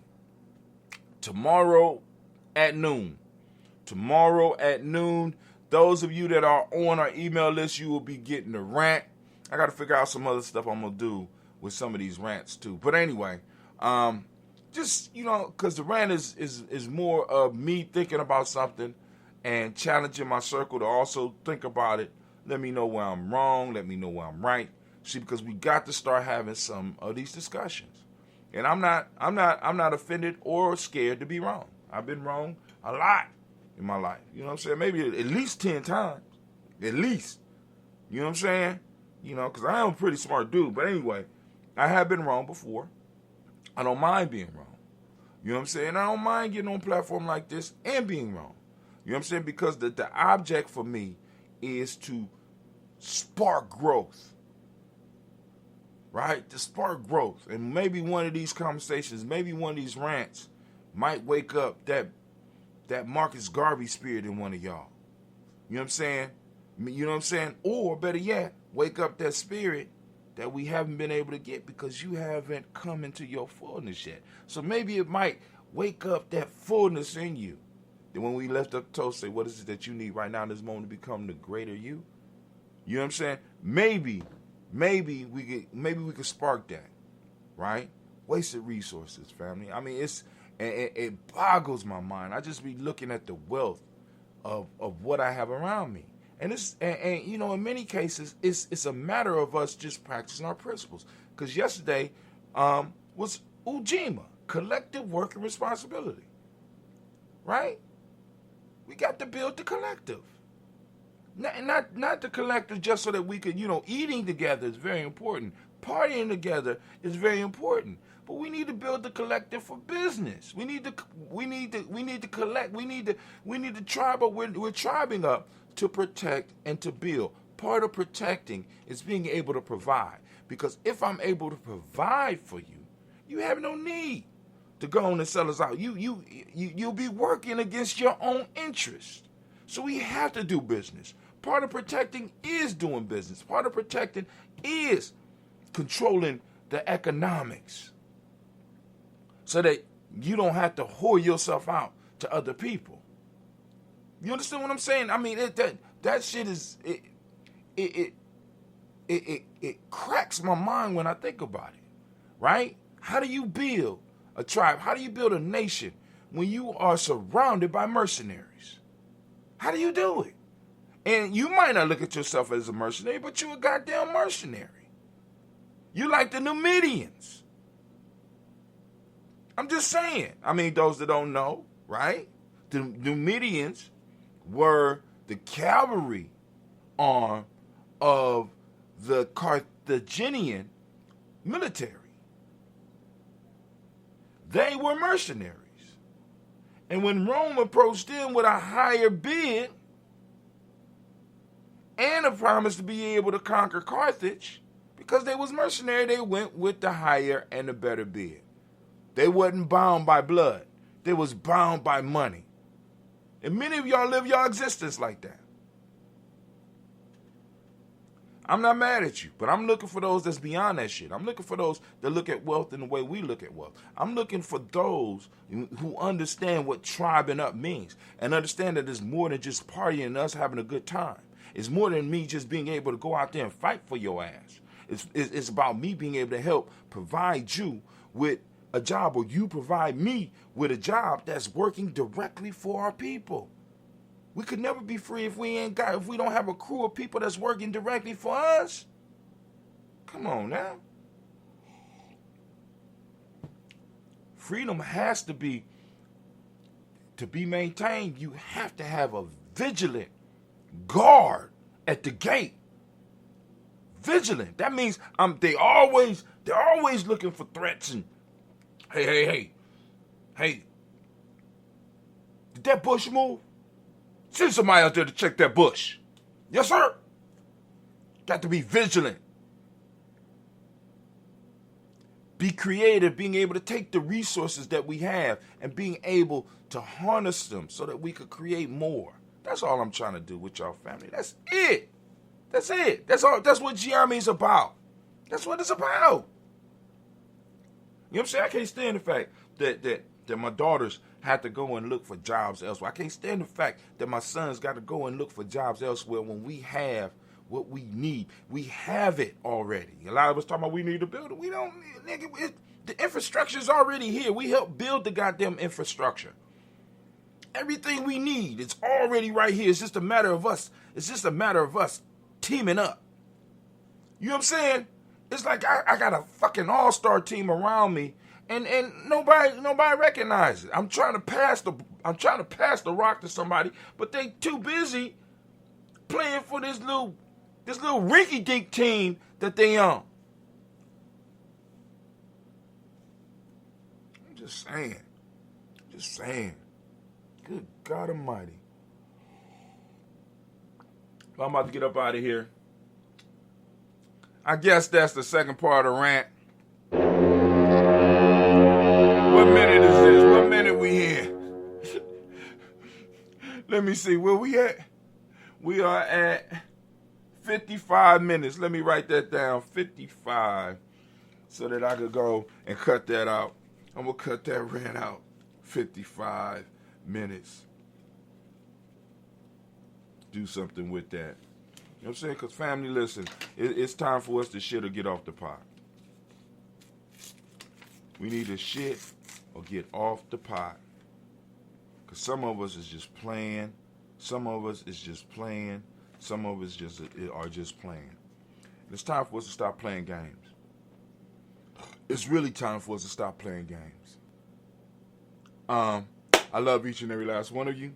tomorrow at noon. Tomorrow at noon. Those of you that are on our email list, you will be getting the rant. I got to figure out some other stuff I'm going to do with some of these rants too. But anyway, just, you know, because the rant is more of me thinking about something and challenging my circle to also think about it. Let me know where I'm wrong. Let me know where I'm right. See, because we got to start having some of these discussions. And I'm not offended or scared to be wrong. I've been wrong a lot in my life. You know what I'm saying? Maybe at least 10 times. At least. You know what I'm saying? You know, because I am a pretty smart dude. But anyway, I have been wrong before. I don't mind being wrong. You know what I'm saying? I don't mind getting on a platform like this and being wrong. You know what I'm saying? Because the object for me is to spark growth. Right? To spark growth. And maybe one of these conversations, maybe one of these rants might wake up that Marcus Garvey spirit in one of y'all. You know what I'm saying? You know what I'm saying? Or better yet, wake up that spirit that we haven't been able to get because you haven't come into your fullness yet. So maybe it might wake up that fullness in you. Then when we lift up the toast, say, what is it that you need right now in this moment to become the greater you? You know what I'm saying? Maybe we could spark that, right? Wasted resources, family. I mean, it boggles my mind. I just be looking at the wealth of what I have around me. And you know, in many cases, it's a matter of us just practicing our principles. Because yesterday was Ujamaa, collective work and responsibility. Right? We got to build the collective. Not the collective just so that we could, you know, eating together is very important. Partying together is very important. But we need to build the collective for business. We need to collect. We need to tribe up. We're tribing up to protect and to build. Part of protecting is being able to provide. Because if I'm able to provide for you, you have no need to go on and sell us out. You'll be working against your own interest. So we have to do business. Part of protecting is doing business. Part of protecting is controlling the economics so that you don't have to whore yourself out to other people. You understand what I'm saying? I mean, that shit is it cracks my mind when I think about it, right? How do you build a tribe? How do you build a nation when you are surrounded by mercenaries? How do you do it? And you might not look at yourself as a mercenary, but you're a goddamn mercenary. You like the Numidians. I'm just saying. I mean, those that don't know, right? The Numidians were the cavalry arm of the Carthaginian military. They were mercenaries. And when Rome approached them with a higher bid and a promise to be able to conquer Carthage, because they was mercenary, they went with the higher and the better bid. They wasn't bound by blood. They was bound by money. And many of y'all live your existence like that. I'm not mad at you, but I'm looking for those that's beyond that shit. I'm looking for those that look at wealth in the way we look at wealth. I'm looking for those who understand what tribing up means and understand that it's more than just partying and us having a good time. It's more than me just being able to go out there and fight for your ass. It's about me being able to help provide you with a job, or you provide me with a job that's working directly for our people. We could never be free if we don't have a crew of people that's working directly for us. Come on now. Freedom has to be maintained. You have to have a vigilant guard at the gate. Vigilant. That means they're always looking for threats and hey. Did that bush move? Send somebody out there to check that bush. Yes, sir. Got to be vigilant. Be creative, being able to take the resources that we have and being able to harness them so that we could create more. That's all I'm trying to do with y'all family. That's it. That's it. That's all. That's what Gye-Nyame is about. That's what it's about. You know what I'm saying? I can't stand the fact that my daughters had to go and look for jobs elsewhere. I can't stand the fact that my sons got to go and look for jobs elsewhere when we have what we need. We have it already. A lot of us talking about we need to build it. We don't need, nigga. The infrastructure is already here. We help build the goddamn infrastructure. Everything we need is already right here. It's just a matter of us. It's just a matter of us teaming up. You know what I'm saying? It's like I got a fucking all-star team around me, and nobody recognizes it. I'm trying to pass the rock to somebody, but they too busy playing for this little rinky-dink team that they own. I'm just saying. Good God Almighty. I'm about to get up out of here. I guess that's the second part of the rant. What minute is this? What minute we in? Let me see. Where we at? We are at 55 minutes. Let me write that down. 55. So that I could go and cut that out. I'm going to cut that rant out. 55 minutes. Do something with that. You know what I'm saying? Because family, listen, it's time for us to shit or get off the pot. We need to shit or get off the pot. Because some of us is just playing. Some of us is just playing. Some of us are just playing. It's time for us to stop playing games. It's really time for us to stop playing games. I love each and every last one of you.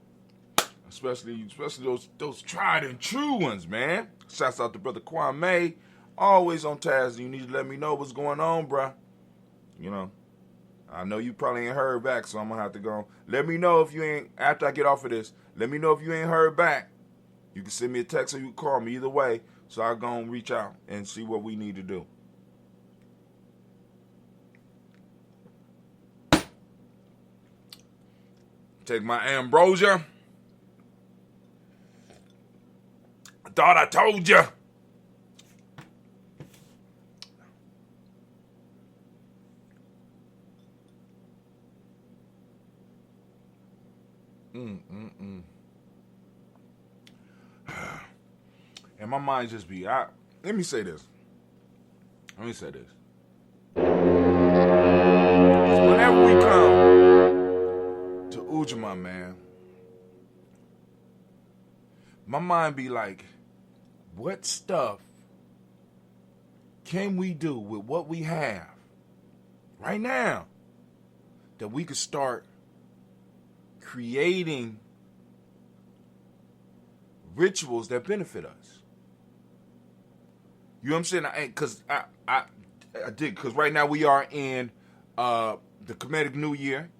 Especially those tried and true ones, man. Shouts out to Brother Kwame. Always on task. You need to let me know what's going on, bruh. You know, I know you probably ain't heard back, so I'm going to have to go. Let me know if you ain't, after I get off of this, let me know if you ain't heard back. You can send me a text or you can call me. Either way, so I'll go and reach out and see what we need to do. Take my ambrosia. I thought I told you. And my mind just be, let me say this. Whenever we come to Ujamaa, man, my mind be like, what stuff can we do with what we have right now that we could start creating rituals that benefit us? You know what I'm saying? Because I did, because right now we are in the Kemetic New Year.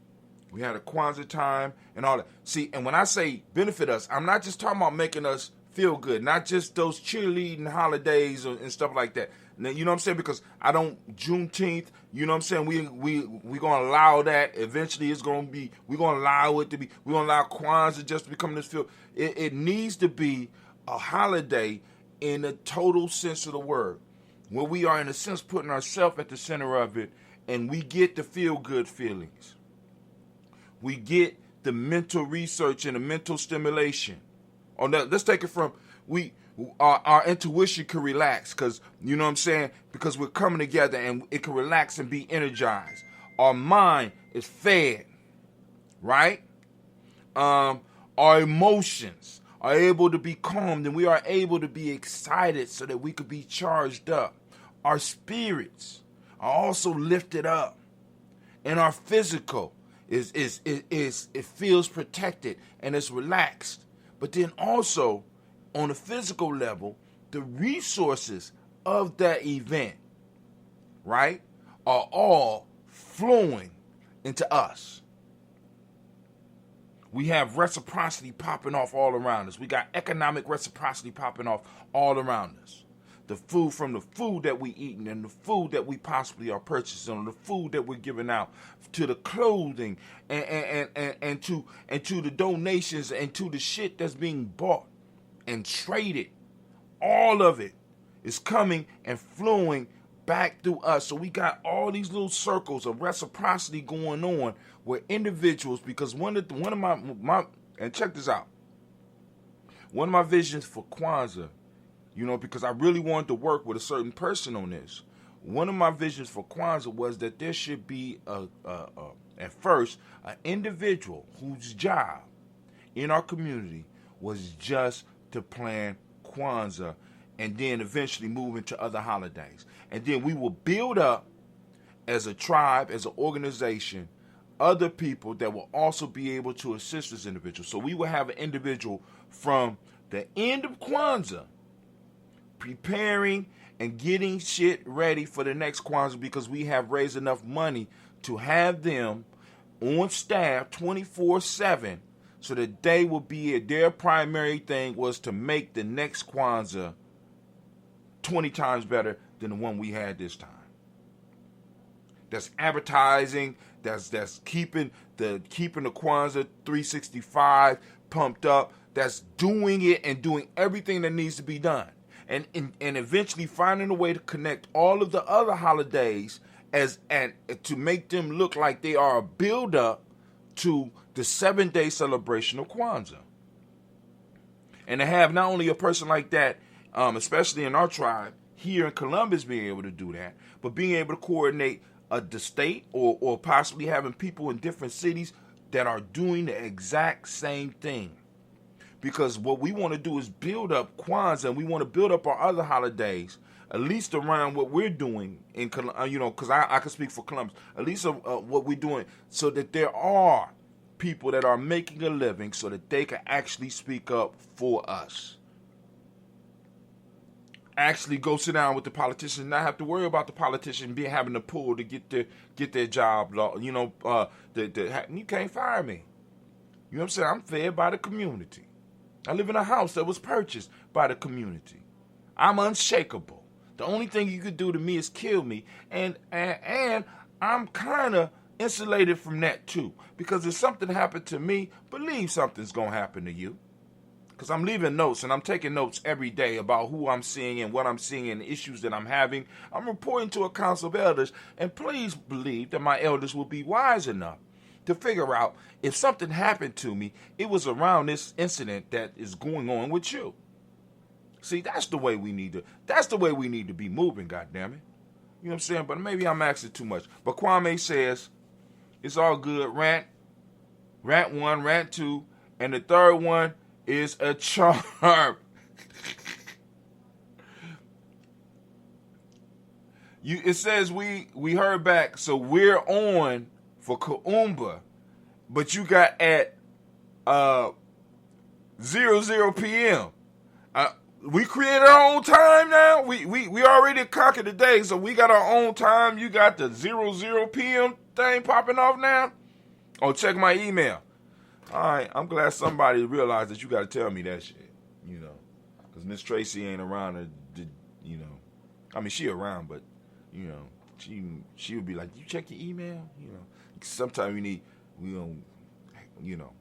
We had a Kwanzaa time and all that. See, and when I say benefit us, I'm not just talking about making us feel good, not just those cheerleading holidays and stuff like that. Now, you know what I'm saying? Because I don't Juneteenth. You know what I'm saying? We gonna allow that. Eventually, it's gonna be. We're gonna allow it to be. We're gonna allow Kwanzaa just to become this feel. It needs to be a holiday in the total sense of the word, where we are in a sense putting ourselves at the center of it, and we get the feel good feelings. We get the mental research and the mental stimulation. Let's take it from our intuition can relax, because you know what I'm saying, because we're coming together and it can relax and be energized. Our mind is fed, right? Our emotions are able to be calmed, and we are able to be excited so that we could be charged up. Our spirits are also lifted up, and our physical it feels protected and it's relaxed. But then also on a physical level, the resources of that event, right, are all flowing into us. We have reciprocity popping off all around us. We got economic reciprocity popping off all around us. The food from the food that we eating and the food that we possibly are purchasing, the food that we're giving out, to the clothing and to the donations and to the shit that's being bought and traded. All of it is coming and flowing back through us. So we got all these little circles of reciprocity going on where individuals, because one of my and check this out. One of my visions for Kwanzaa, you know, because I really wanted to work with a certain person on this. One of my visions for Kwanzaa was that there should be at first an individual whose job in our community was just to plan Kwanzaa and then eventually move into other holidays. And then we will build up as a tribe, as an organization, other people that will also be able to assist this individual. So we will have an individual from the end of Kwanzaa preparing and getting shit ready for the next Kwanzaa, because we have raised enough money to have them on staff 24/7 so that they will be their primary thing was to make the next Kwanzaa 20 times better than the one we had this time. That's advertising, that's keeping the Kwanzaa 365 pumped up, that's doing it and doing everything that needs to be done. And eventually finding a way to connect all of the other holidays and to make them look like they are a build-up to the 7-day celebration of Kwanzaa. And to have not only a person like that, especially in our tribe, here in Columbus being able to do that, but being able to coordinate the state or possibly having people in different cities that are doing the exact same thing. Because what we want to do is build up Kwanzaa, and we want to build up our other holidays, at least around what we're doing in, because I can speak for Columbus, at least what we're doing, so that there are people that are making a living so that they can actually speak up for us. Actually go sit down with the politicians, not have to worry about the politician having to pull to get their job. You can't fire me. You know what I'm saying? I'm fed by the community. I live in a house that was purchased by the community. I'm unshakable. The only thing you could do to me is kill me. And I'm kind of insulated from that too. Because if something happened to me, believe something's going to happen to you. Because I'm leaving notes, and I'm taking notes every day about who I'm seeing and what I'm seeing and the issues that I'm having. I'm reporting to a council of elders, and please believe that my elders will be wise enough to figure out if something happened to me, it was around this incident that is going on with you. See, that's the way we need to be moving, goddammit. You know what I'm saying? But maybe I'm asking too much. But Kwame says, it's all good. Rant 1, rant 2, and the third one is a charm. It says we heard back, so we're on for Kuumba, but you got at 00 p.m. We created our own time now. We already conquered the day, so we got our own time. You got the 00 p.m. thing popping off now. Oh, check my email. All right, I'm glad somebody realized that you got to tell me that shit. You know, Because Miss Tracy ain't around you know. I mean, she around, but, you know, she would be like, you check your email? You know, sometimes you know,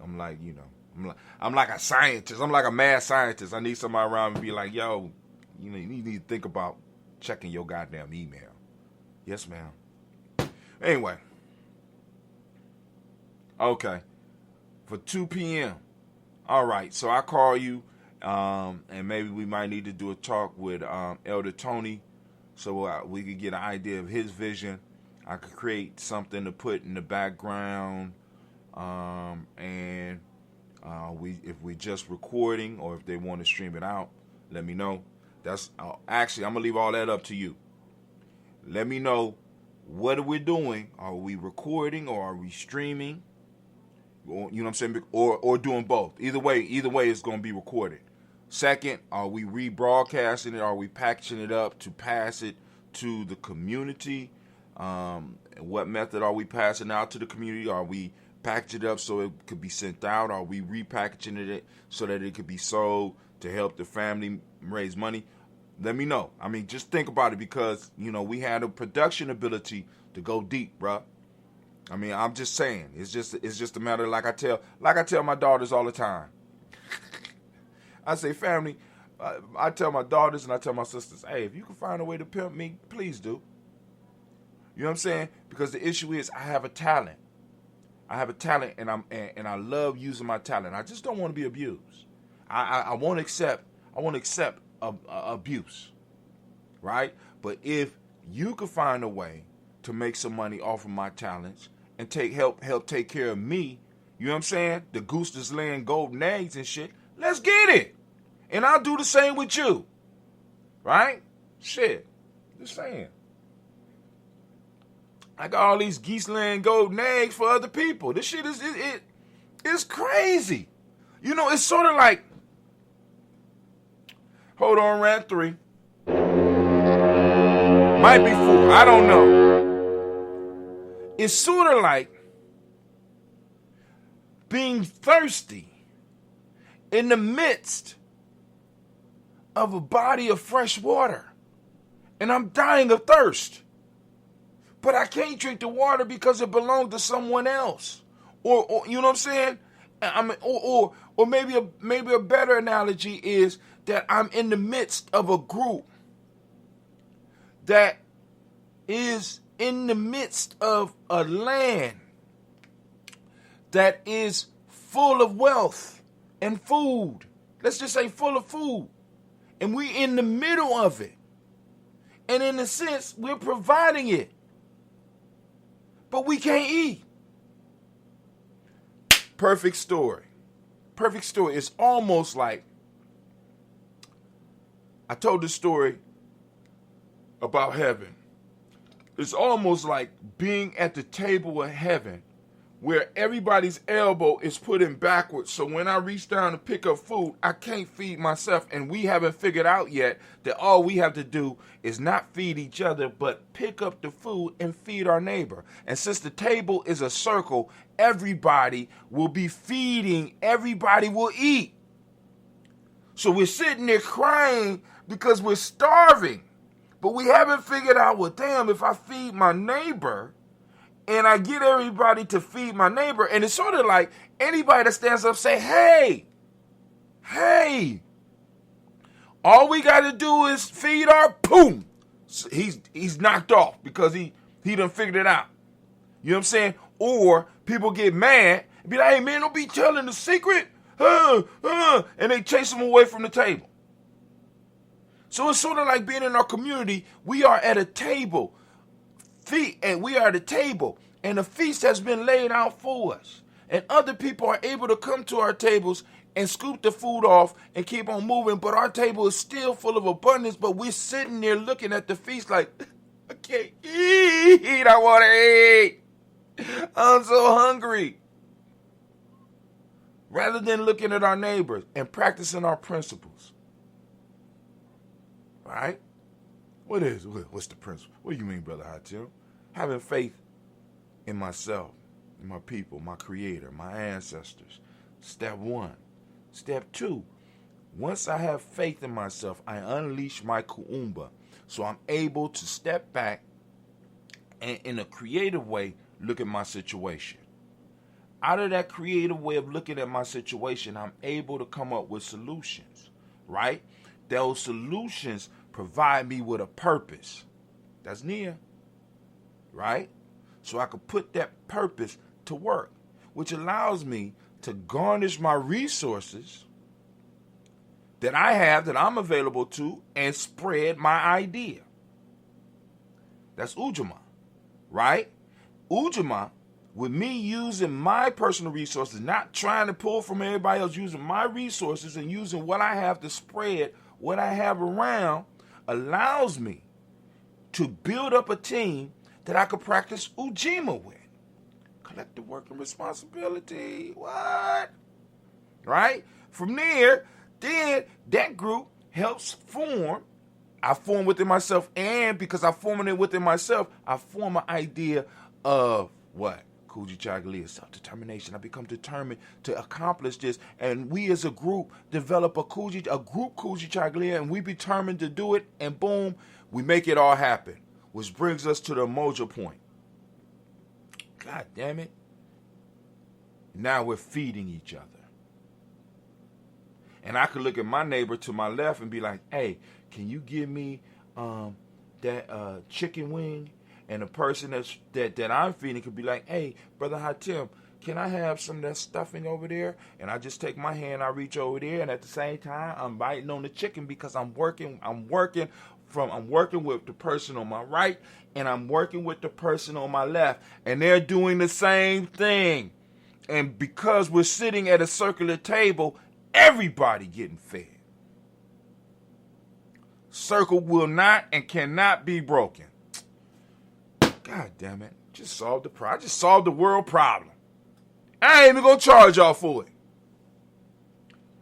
I'm like, you know, I'm like a scientist. I'm like a mad scientist. I need somebody around me to be like, yo, you know, you need to think about checking your goddamn email. Yes, ma'am. Anyway. Okay. For 2 p.m. All right. So I call you, and maybe we might need to do a talk with Elder Tony so we could get an idea of his vision. I could create something to put in the background, and if we're just recording or if they want to stream it out, let me know. That's actually, I'm gonna leave all that up to you. Let me know, what are we doing? Are we recording or are we streaming? Or, you know what I'm saying? Or doing both. Either way, it's gonna be recorded. Second, are we rebroadcasting it? Are we packaging it up to pass it to the community? What method are we passing out to the community? Are we packaging it up so it could be sent out? Are we repackaging it so that it could be sold to help the family raise money? Let me know. I mean, just think about it, because, you know, we had a production ability to go deep, bruh. I mean, I'm just saying. It's just a matter of, like I tell my daughters all the time. I say, family, I tell my daughters and I tell my sisters, hey, if you can find a way to pimp me, please do. You know what I'm saying? Because the issue is, I have a talent. And I love using my talent. I just don't want to be abused. I won't accept abuse, right? But if you could find a way to make some money off of my talents and help take care of me, you know what I'm saying? The goose that's laying golden eggs and shit. Let's get it. And I'll do the same with you, right? Shit, just saying. I got all these geese laying golden eggs for other people. This shit it's crazy. You know, it's sort of like, hold on, Rant 3. Might be 4. I don't know. It's sort of like being thirsty in the midst of a body of fresh water. And I'm dying of thirst. But I can't drink the water because it belongs to someone else. Or you know what I'm saying? I mean, or maybe a better analogy is that I'm in the midst of a group that is in the midst of a land that is full of wealth and food. Let's just say full of food. And we're in the middle of it. And in a sense, we're providing it. But we can't eat. Perfect story. Perfect story. It's almost like, I told this story about heaven. It's almost like being at the table of heaven where everybody's elbow is put in backwards. So when I reach down to pick up food, I can't feed myself. And we haven't figured out yet that all we have to do is not feed each other, but pick up the food and feed our neighbor. And since the table is a circle, everybody will be feeding, everybody will eat. So we're sitting there crying because we're starving. But we haven't figured out, well, damn, if I feed my neighbor and I get everybody to feed my neighbor, and it's sort of like anybody that stands up say, hey, all we got to do is feed our boom. So he's knocked off because he done figured it out. You know what I'm saying? Or people get mad and be like, hey, man, don't be telling the secret. And they chase them away from the table. So it's sort of like being in our community. We are at a table. We are at a table, and a feast has been laid out for us. And other people are able to come to our tables and scoop the food off and keep on moving, but our table is still full of abundance, but we're sitting there looking at the feast like, I can't eat, I want to eat. I'm so hungry. Rather than looking at our neighbors and practicing our principles. Right? What's the principle? What do you mean, Brother Hatim? Having faith in myself, in my people, my creator, my ancestors. Step 1. Step 2, Once I have faith in myself, I unleash my kuumba. So I'm able to step back and in a creative way look at my situation. Out of that creative way of looking at my situation, I'm able to come up with solutions, right? Those solutions provide me with a purpose. That's near, right? So I can put that purpose to work, which allows me to garnish my resources that I have, that I'm available to, and spread my idea. That's Ujamaa, right? Ujamaa, with me using my personal resources, not trying to pull from everybody else, using my resources and using what I have to spread, what I have around, allows me to build up a team that I could practice Ujamaa with. Collective work and responsibility. What? Right? From there, then that group helps form. I form within myself, and because I form it within myself, I form an idea of what? Kujichagulia, self-determination. I become determined to accomplish this, and we as a group develop a group Kujichagulia, and we determined to do it, and boom, we make it all happen. Which brings us to the mojo point. God damn it. Now we're feeding each other. And I could look at my neighbor to my left and be like, hey, can you give me that chicken wing? And the person that I'm feeding could be like, hey, Brother Hatim, can I have some of that stuffing over there? And I just take my hand, I reach over there, and at the same time, I'm biting on the chicken because I'm working with the person on my right, and I'm working with the person on my left, and they're doing the same thing. And because we're sitting at a circular table, everybody getting fed. Circle will not and cannot be broken. God damn it. I just solved the world problem. I ain't even gonna charge y'all for it.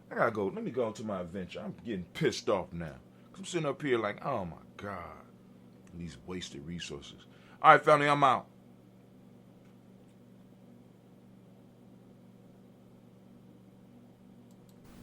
I gotta go. Let me go on to my adventure. I'm getting pissed off now. I'm sitting up here like, oh my God. These wasted resources. All right, family, I'm out.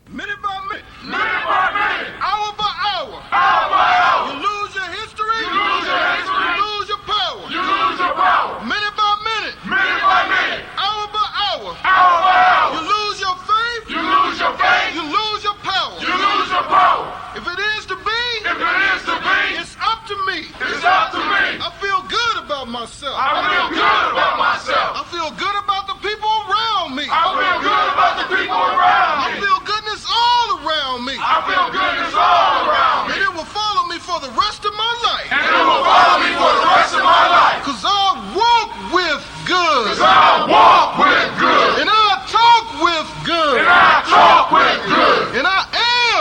Minute by minute. Minute by minute. Hour by hour. Hour by hour. You lose your history. You lose your history. You lose your power. You lose your power. Minute by minute. Minute by minute. Hour by hour. Hour by hour. You lose your faith. You lose your faith. You lose your power. You lose your power. If it is to be, If it is to be, it's up to me. it's up to me. I feel good about myself. I feel good about myself. I feel good about the people around me. I feel good about the people around I me. feel goodness all around me. I feel goodness all around And me. it will follow me for the rest of my life. And it will follow me for the rest of my life. Cause I walk with good. Cause I walk with good. And I talk with good. And I talk with good. And I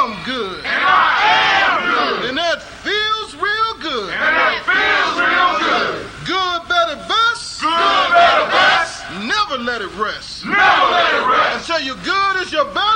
am good. And I am good. And that feels real good. And that feels real good. Good, better, best. Good, better, best. Never let it rest. Never let it rest. Until your good is your best.